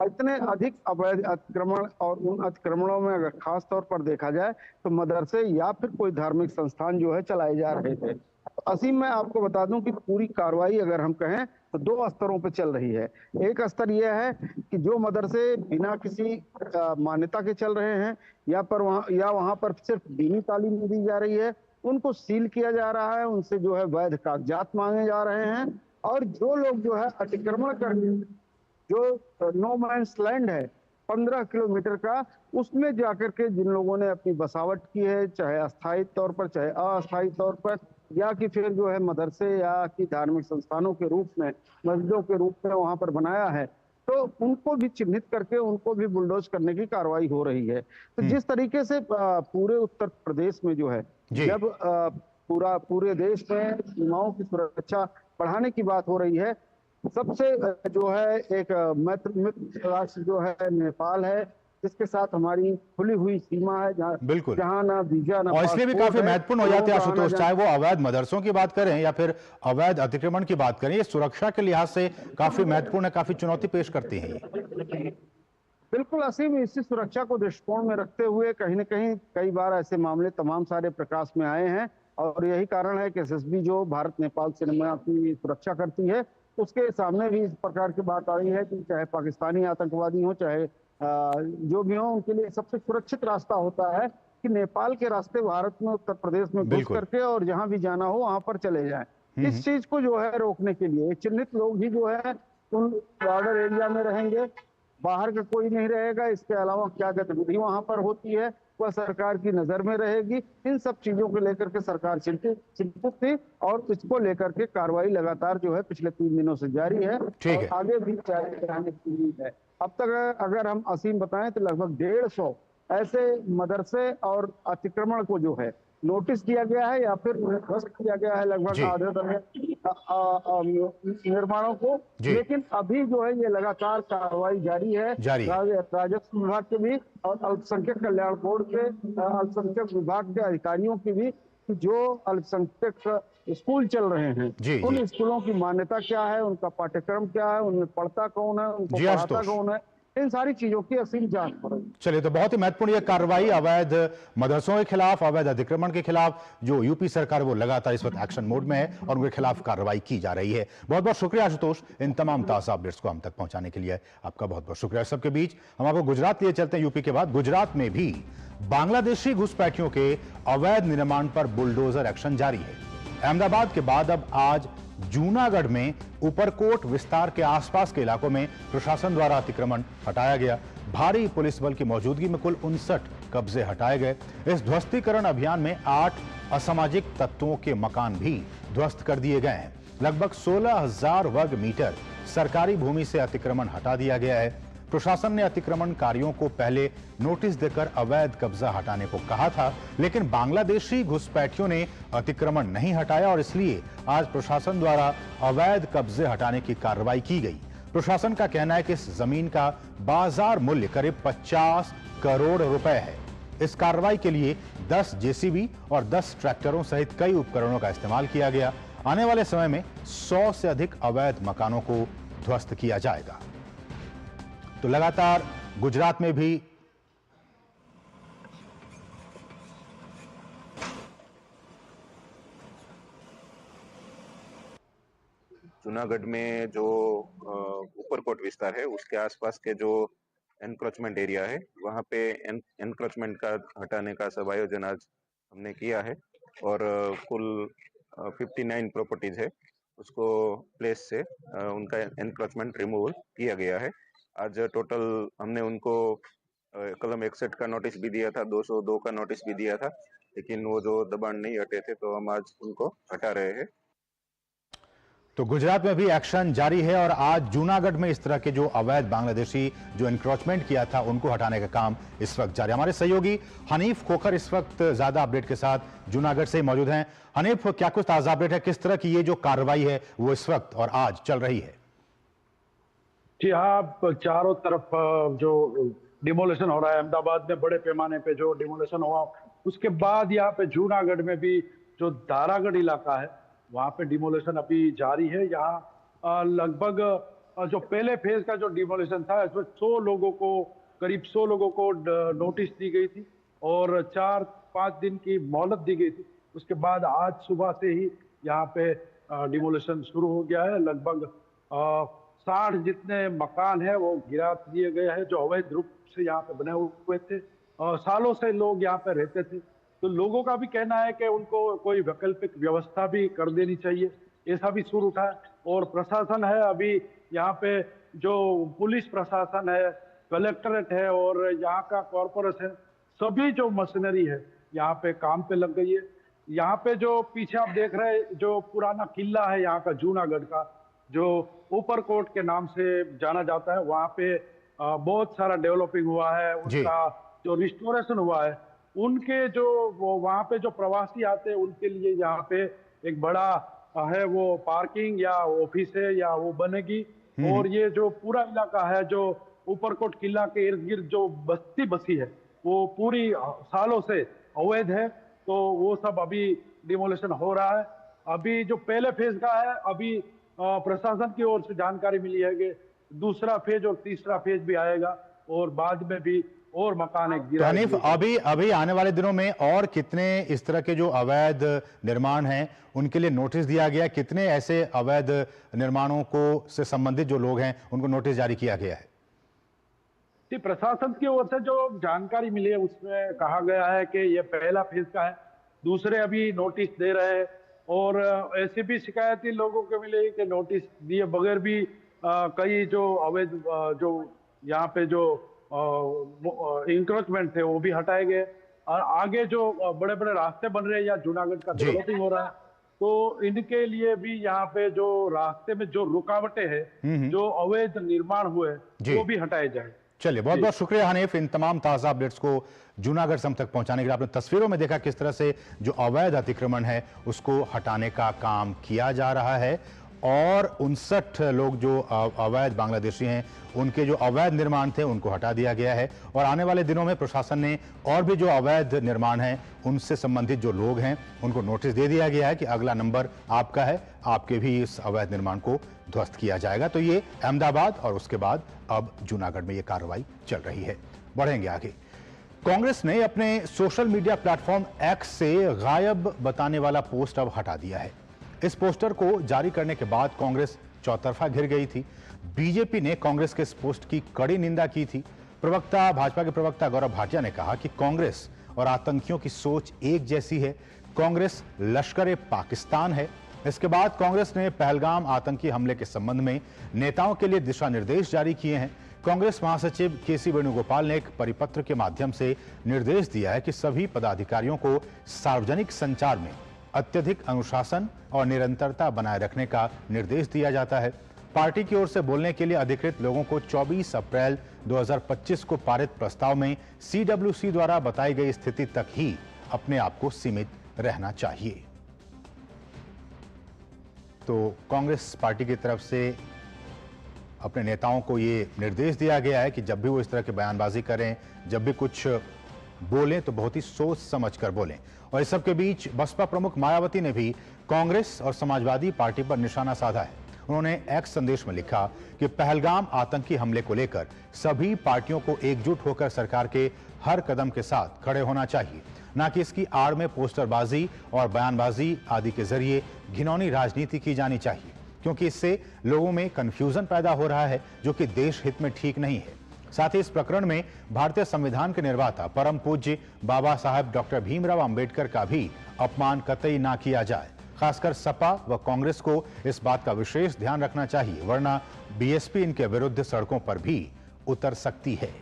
पर इतने अधिक अवैध अतिक्रमण और उन अतिक्रमणों में अगर खास तौर पर देखा जाए तो मदरसे या फिर कोई धार्मिक संस्थान जो है चलाए जा रहे थे। असीम, मैं आपको बता दूं कि पूरी कार्रवाई अगर हम कहें तो 2 स्तरों पर चल रही है। एक स्तर यह है कि जो मदरसे बिना किसी मान्यता के चल रहे हैं या वहां पर सिर्फ दीनी तालीम दी जा रही है, उनको सील किया जा रहा है, उनसे जो है वैध कागजात मांगे जा रहे हैं। और जो लोग जो है अतिक्रमण करके जो नो मैंस लैंड है 15 किलोमीटर का, उसमें जाकर के जिन लोगों ने अपनी बसावट की है, चाहे अस्थायी तौर पर चाहे अस्थायी तौर पर, या कि फिर जो है मदरसे या कि धार्मिक संस्थानों के रूप में, मस्जिदों के रूप में वहां पर बनाया है, तो उनको भी चिन्हित करके उनको भी बुलडोज करने की कार्रवाई हो रही है। तो जिस तरीके से पूरे उत्तर प्रदेश में जो है जब पूरे देश में सीमाओं की सुरक्षा बढ़ाने की बात हो रही है, सबसे जो है एक मित्र राष्ट्र जो है नेपाल है, जिसके साथ हमारी खुली हुई सीमा है, जहाँ ना वीजा ना, और इसलिए भी काफी महत्वपूर्ण हो जाते हैं आशुतोष, चाहे वो अवैध मदरसों की बात करें या फिर अवैध अतिक्रमण की बात करें, ये सुरक्षा के लिहाज से काफी महत्वपूर्ण है, काफी चुनौती पेश करती है ये। बिल्कुल असीम, इसी सुरक्षा को दृष्टिकोण में रखते हुए कहीं न कहीं कई बार ऐसे मामले तमाम सारे प्रकाश में आए हैं। और यही कारण है कि एसएसबी जो भारत नेपाल सीमा की सुरक्षा करती है, उसके सामने भी इस प्रकार की बात आ रही है कि चाहे पाकिस्तानी आतंकवादी हो, चाहे जो भी हो, उनके लिए सबसे सुरक्षित रास्ता होता है कि नेपाल के रास्ते भारत में उत्तर प्रदेश में घुस करके और जहां भी जाना हो वहां पर चले जाएं। इस चीज को जो है रोकने के लिए चिन्हित लोग ही जो है उन बॉर्डर एरिया में रहेंगे, बाहर का कोई नहीं रहेगा। इसके अलावा क्या गतिविधि वहां पर होती है वह सरकार की नजर में रहेगी। इन सब चीजों को लेकर के सरकार चिंतित थी और इसको लेकर के कार्रवाई लगातार जो है पिछले 3 दिनों से जारी है और आगे भी जारी रहने की उम्मीद है। अब तक अगर हम असीम बताएं तो लगभग 150 ऐसे मदरसे और अतिक्रमण को जो है नोटिस दिया गया है या फिर ध्वस्त किया गया है लगभग आधे निर्माणों को। लेकिन अभी जो है ये लगातार कार्रवाई जारी है राजस्व विभाग के भी और अल्पसंख्यक कल्याण बोर्ड के अल्पसंख्यक विभाग के अधिकारियों की भी, जो अल्पसंख्यक स्कूल चल रहे हैं उन स्कूलों की मान्यता क्या है, उनका पाठ्यक्रम क्या है, उनमें पढ़ता कौन है, उनको पढ़ाता कौन है, इन सारी चीजों की असीम जांच हो रही है। चलिए, तो बहुत ही महत्वपूर्ण यह कार्रवाई अवैध मदरसों के खिलाफ, अवैध अतिक्रमण के खिलाफ जो यूपी सरकार वो लगातार इस वक्त एक्शन मोड में है और उनके खिलाफ कार्रवाई की जा रही है। बहुत बहुत शुक्रिया आशुतोष, इन तमाम ताजा अपडेट्स को हम तक पहुंचाने के लिए आपका बहुत बहुत शुक्रिया। सबके बीच हम आपको गुजरात लिए चलते हैं। यूपी के बाद गुजरात में भी बांग्लादेशी घुसपैठियों के अवैध निर्माण पर बुलडोजर एक्शन जारी है। अहमदाबाद के बाद अब आज जूनागढ़ में ऊपरकोट विस्तार के आसपास के इलाकों में प्रशासन द्वारा अतिक्रमण हटाया गया। भारी पुलिस बल की मौजूदगी में कुल 59 कब्जे हटाए गए। इस ध्वस्तीकरण अभियान में 8 असामाजिक तत्वों के मकान भी ध्वस्त कर दिए गए हैं। लगभग 16,000 वर्ग मीटर सरकारी भूमि से अतिक्रमण हटा दिया गया है। प्रशासन ने अतिक्रमणकारियों को पहले नोटिस देकर अवैध कब्जा हटाने को कहा था, लेकिन बांग्लादेशी घुसपैठियों ने अतिक्रमण नहीं हटाया और इसलिए आज प्रशासन द्वारा अवैध कब्जे हटाने की कार्रवाई की गई। प्रशासन का कहना है कि इस जमीन का बाजार मूल्य करीब 50 करोड़ रुपए है। इस कार्रवाई के लिए 10 जेसीबी और 10 ट्रैक्टरों सहित कई उपकरणों का इस्तेमाल किया गया। आने वाले समय में 100 से अधिक अवैध मकानों को ध्वस्त किया जाएगा। तो लगातार गुजरात में भी जूनागढ़ में जो ऊपरकोट विस्तार है उसके आसपास के जो एनक्रोचमेंट एरिया है वहाँ पे एनक्रोचमेंट का हटाने का सब आयोजन आज हमने किया है और कुल 59 प्रॉपर्टीज है उसको प्लेस से उनका एनक्रोचमेंट रिमूवल किया गया है। आज टोटल हमने उनको कलम 61 का नोटिस भी दिया था, 202 का नोटिस भी दिया था, लेकिन वो जो दबाण नहीं हटे थे तो हम आज उनको हटा रहे हैं। तो गुजरात में भी एक्शन जारी है और आज जूनागढ़ में इस तरह के जो अवैध बांग्लादेशी जो एनक्रोचमेंट किया था उनको हटाने का काम इस वक्त जारी। हमारे सहयोगी हनीफ खोखर इस वक्त ज्यादा अपडेट के साथ जूनागढ़ से मौजूद हैं। हनीफ, क्या कुछ ताजा अपडेट है, किस तरह की ये जो कार्रवाई है वो इस वक्त और आज चल रही है? जी हाँ, चारों तरफ जो डिमोलेशन हो रहा है, अहमदाबाद में बड़े पैमाने पे जो डिमोलेशन हुआ, उसके बाद यहाँ पे जूनागढ़ में भी जो दारागढ़ इलाका है वहाँ पे डिमोलेशन अभी जारी है। यहाँ लगभग जो पहले फेज का जो डिमोलेशन था इसमें 100 लोगों को, करीब 100 लोगों को नोटिस दी गई थी और 4-5 दिन की मोहलत दी गई थी। उसके बाद आज सुबह से ही यहाँ पे डिमोलेशन शुरू हो गया है। लगभग 60 जितने मकान है वो गिरा दिए गए हैं जो अवैध रूप से यहाँ पे बने हुए थे। सालों से लोग यहाँ पे रहते थे, तो लोगों का भी कहना है कि उनको कोई वैकल्पिक व्यवस्था भी कर देनी चाहिए, ऐसा भी सुर उठा है। और प्रशासन है अभी यहाँ पे, जो पुलिस प्रशासन है, कलेक्ट्रेट है और यहाँ का कॉर्पोरेशन, सभी जो मशीनरी है यहाँ पे काम पे लग गई है। यहाँ पे जो पीछे आप देख रहे हैं जो पुराना किला है यहाँ का जूनागढ़ का, जो ऊपरकोट के नाम से जाना जाता है, वहाँ पे बहुत सारा डेवलपिंग हुआ है, उनका जो रिस्टोरेशन हुआ है, उनके जो वहाँ पे जो प्रवासी आते हैं उनके लिए यहाँ पे एक बड़ा है वो पार्किंग या ऑफिस है या वो बनेगी। और ये जो पूरा इलाका है जो ऊपरकोट किला के इर्द गिर्द जो बस्ती बसी है वो पूरी सालों से अवैध है, तो वो सब अभी डिमोलेशन हो रहा है। अभी जो पहले फेज का है, अभी प्रशासन की ओर से जानकारी मिली है कि दूसरा फेज और तीसरा फेज भी आएगा और बाद में भी और मकान गिरा। हनीफ, अभी आने वाले दिनों में और कितने इस तरह के जो अवैध निर्माण हैं उनके लिए नोटिस दिया गया? कितने ऐसे अवैध निर्माणों को से संबंधित जो लोग हैं उनको नोटिस जारी किया गया है? जी, प्रशासन की ओर से जो जानकारी मिली है उसमें कहा गया है कि ये पहला फेज का है, दूसरे अभी नोटिस दे रहे हैं। और ऐसी भी शिकायतें लोगों को मिली कि नोटिस दिए बगैर भी कई जो अवैध जो यहाँ पे जो इंक्रोचमेंट थे वो भी हटाए गए। और आगे जो बड़े बड़े रास्ते बन रहे हैं या जूनागढ़ का डेवलपिंग हो रहा है, तो इनके लिए भी यहाँ पे जो रास्ते में जो रुकावटें हैं, जो अवैध निर्माण हुए, वो भी हटाए जाए। चलिए, बहुत बहुत शुक्रिया हनीफ इन तमाम ताजा अपडेट्स को जूनागढ़ से हम तक पहुंचाने के लिए। आपने तस्वीरों में देखा किस तरह से जो अवैध अतिक्रमण है उसको हटाने का काम किया जा रहा है और 59 लोग जो अवैध बांग्लादेशी हैं उनके जो अवैध निर्माण थे उनको हटा दिया गया है। और आने वाले दिनों में प्रशासन ने और भी जो अवैध निर्माण हैं उनसे संबंधित जो लोग हैं उनको नोटिस दे दिया गया है कि अगला नंबर आपका है, आपके भी इस अवैध निर्माण को ध्वस्त किया जाएगा। तो ये अहमदाबाद और उसके बाद अब जूनागढ़ में ये कार्रवाई चल रही है। बढ़ेंगे आगे। कांग्रेस ने अपने सोशल मीडिया प्लेटफॉर्म एक्स से गायब बताने वाला पोस्ट अब हटा दिया है। इस पोस्टर को जारी करने के बाद कांग्रेस चौतरफा घिर गई थी। बीजेपी ने कांग्रेस के इस पोस्ट की कड़ी निंदा की थी। भाजपा के प्रवक्ता गौरव भाटिया ने कहा कि कांग्रेस और आतंकियों की सोच एक जैसी है, कांग्रेस लश्कर-ए-पाकिस्तान है। इसके बाद कांग्रेस ने पहलगाम आतंकी हमले के संबंध में नेताओं के लिए दिशा निर्देश जारी किए हैं। कांग्रेस महासचिव केसी वेणुगोपाल ने एक परिपत्र के माध्यम से निर्देश दिया है कि सभी पदाधिकारियों को सार्वजनिक संचार में अत्यधिक अनुशासन और निरंतरता बनाए रखने का निर्देश दिया जाता है। पार्टी की ओर से बोलने के लिए अधिकृत लोगों को 24 अप्रैल 2025 को पारित प्रस्ताव में सीडब्ल्यूसी द्वारा बताई गई स्थिति तक ही अपने आप को सीमित रहना चाहिए। तो कांग्रेस पार्टी की तरफ से अपने नेताओं को ये निर्देश दिया गया है कि जब भी वो इस तरह की बयानबाजी करें, जब भी कुछ बोलें तो बहुत ही सोच समझ कर बोलें। और इस सब के बीच बसपा प्रमुख मायावती ने भी कांग्रेस और समाजवादी पार्टी पर निशाना साधा है। उन्होंने एक्स संदेश में लिखा कि पहलगाम आतंकी हमले को लेकर सभी पार्टियों को एकजुट होकर सरकार के हर कदम के साथ खड़े होना चाहिए, न कि इसकी आड़ में पोस्टरबाजी और बयानबाजी आदि के जरिए घिनौनी राजनीति की जानी चाहिए, क्योंकि इससे लोगों में कंफ्यूजन पैदा हो रहा है, जो कि देश हित में ठीक नहीं है। साथ ही इस प्रकरण में भारतीय संविधान के निर्माता परम पूज्य बाबा साहब डॉक्टर भीमराव अंबेडकर का भी अपमान कतई ना किया जाए। खासकर सपा व कांग्रेस को इस बात का विशेष ध्यान रखना चाहिए, वरना बीएसपी इनके विरुद्ध सड़कों पर भी उतर सकती है।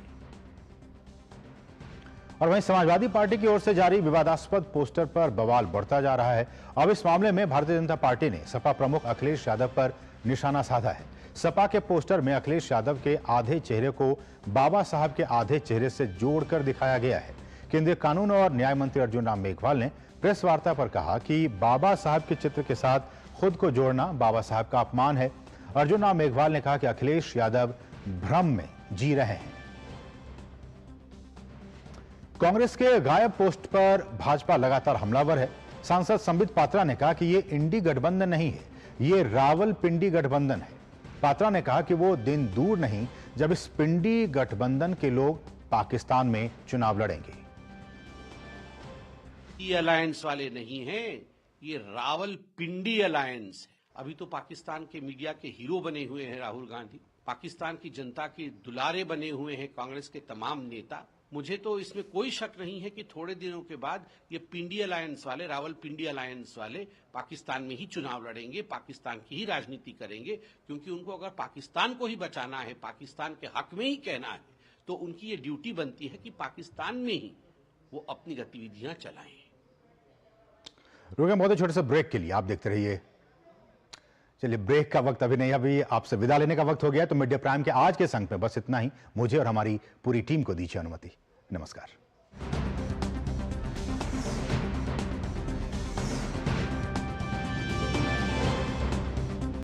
और वहीं समाजवादी पार्टी की ओर से जारी विवादास्पद पोस्टर पर बवाल बढ़ता जा रहा है। अब इस मामले में भारतीय जनता पार्टी ने सपा प्रमुख अखिलेश यादव पर निशाना साधा है। सपा के पोस्टर में अखिलेश यादव के आधे चेहरे को बाबा साहब के आधे चेहरे से जोड़कर दिखाया गया है। केंद्रीय कानून और न्याय मंत्री अर्जुन राम मेघवाल ने प्रेस वार्ता पर कहा कि बाबा साहब के चित्र के साथ खुद को जोड़ना बाबा साहब का अपमान है। अर्जुन राम मेघवाल ने कहा कि अखिलेश यादव भ्रम में जी रहे हैं। कांग्रेस के गायब पोस्ट पर भाजपा लगातार हमलावर है। सांसद संबित पात्रा ने कहा कि ये इंडी गठबंधन नहीं है, ये रावलपिंडी गठबंधन है। पात्रा ने कहा कि वो दिन दूर नहीं जब इस पिंडी गठबंधन के लोग पाकिस्तान में चुनाव लड़ेंगे। ये अलायंस वाले नहीं हैं, ये रावलपिंडी अलायंस है। अभी तो पाकिस्तान के मीडिया के हीरो बने हुए हैं राहुल गांधी, पाकिस्तान की जनता के दुलारे बने हुए हैं कांग्रेस के तमाम नेता। मुझे तो इसमें कोई शक नहीं है कि थोड़े दिनों के बाद ये पिंडी अलायंस वाले, रावलपिंडी अलायंस वाले पाकिस्तान में ही चुनाव लड़ेंगे, पाकिस्तान की ही राजनीति करेंगे, क्योंकि उनको अगर पाकिस्तान को ही बचाना है, पाकिस्तान के हक में ही कहना है, तो उनकी ये ड्यूटी बनती है कि पाकिस्तान में ही वो अपनी गतिविधियां चलाएं। रुके बहुत छोटे से ब्रेक के लिए, आप देखते रहिए। चलिए, ब्रेक का वक्त अभी नहीं, अभी आपसे विदा लेने का वक्त हो गया। तो मिड डे प्राइम के आज के संग में बस इतना ही। मुझे और हमारी पूरी टीम को दीजिए अनुमति। नमस्कार।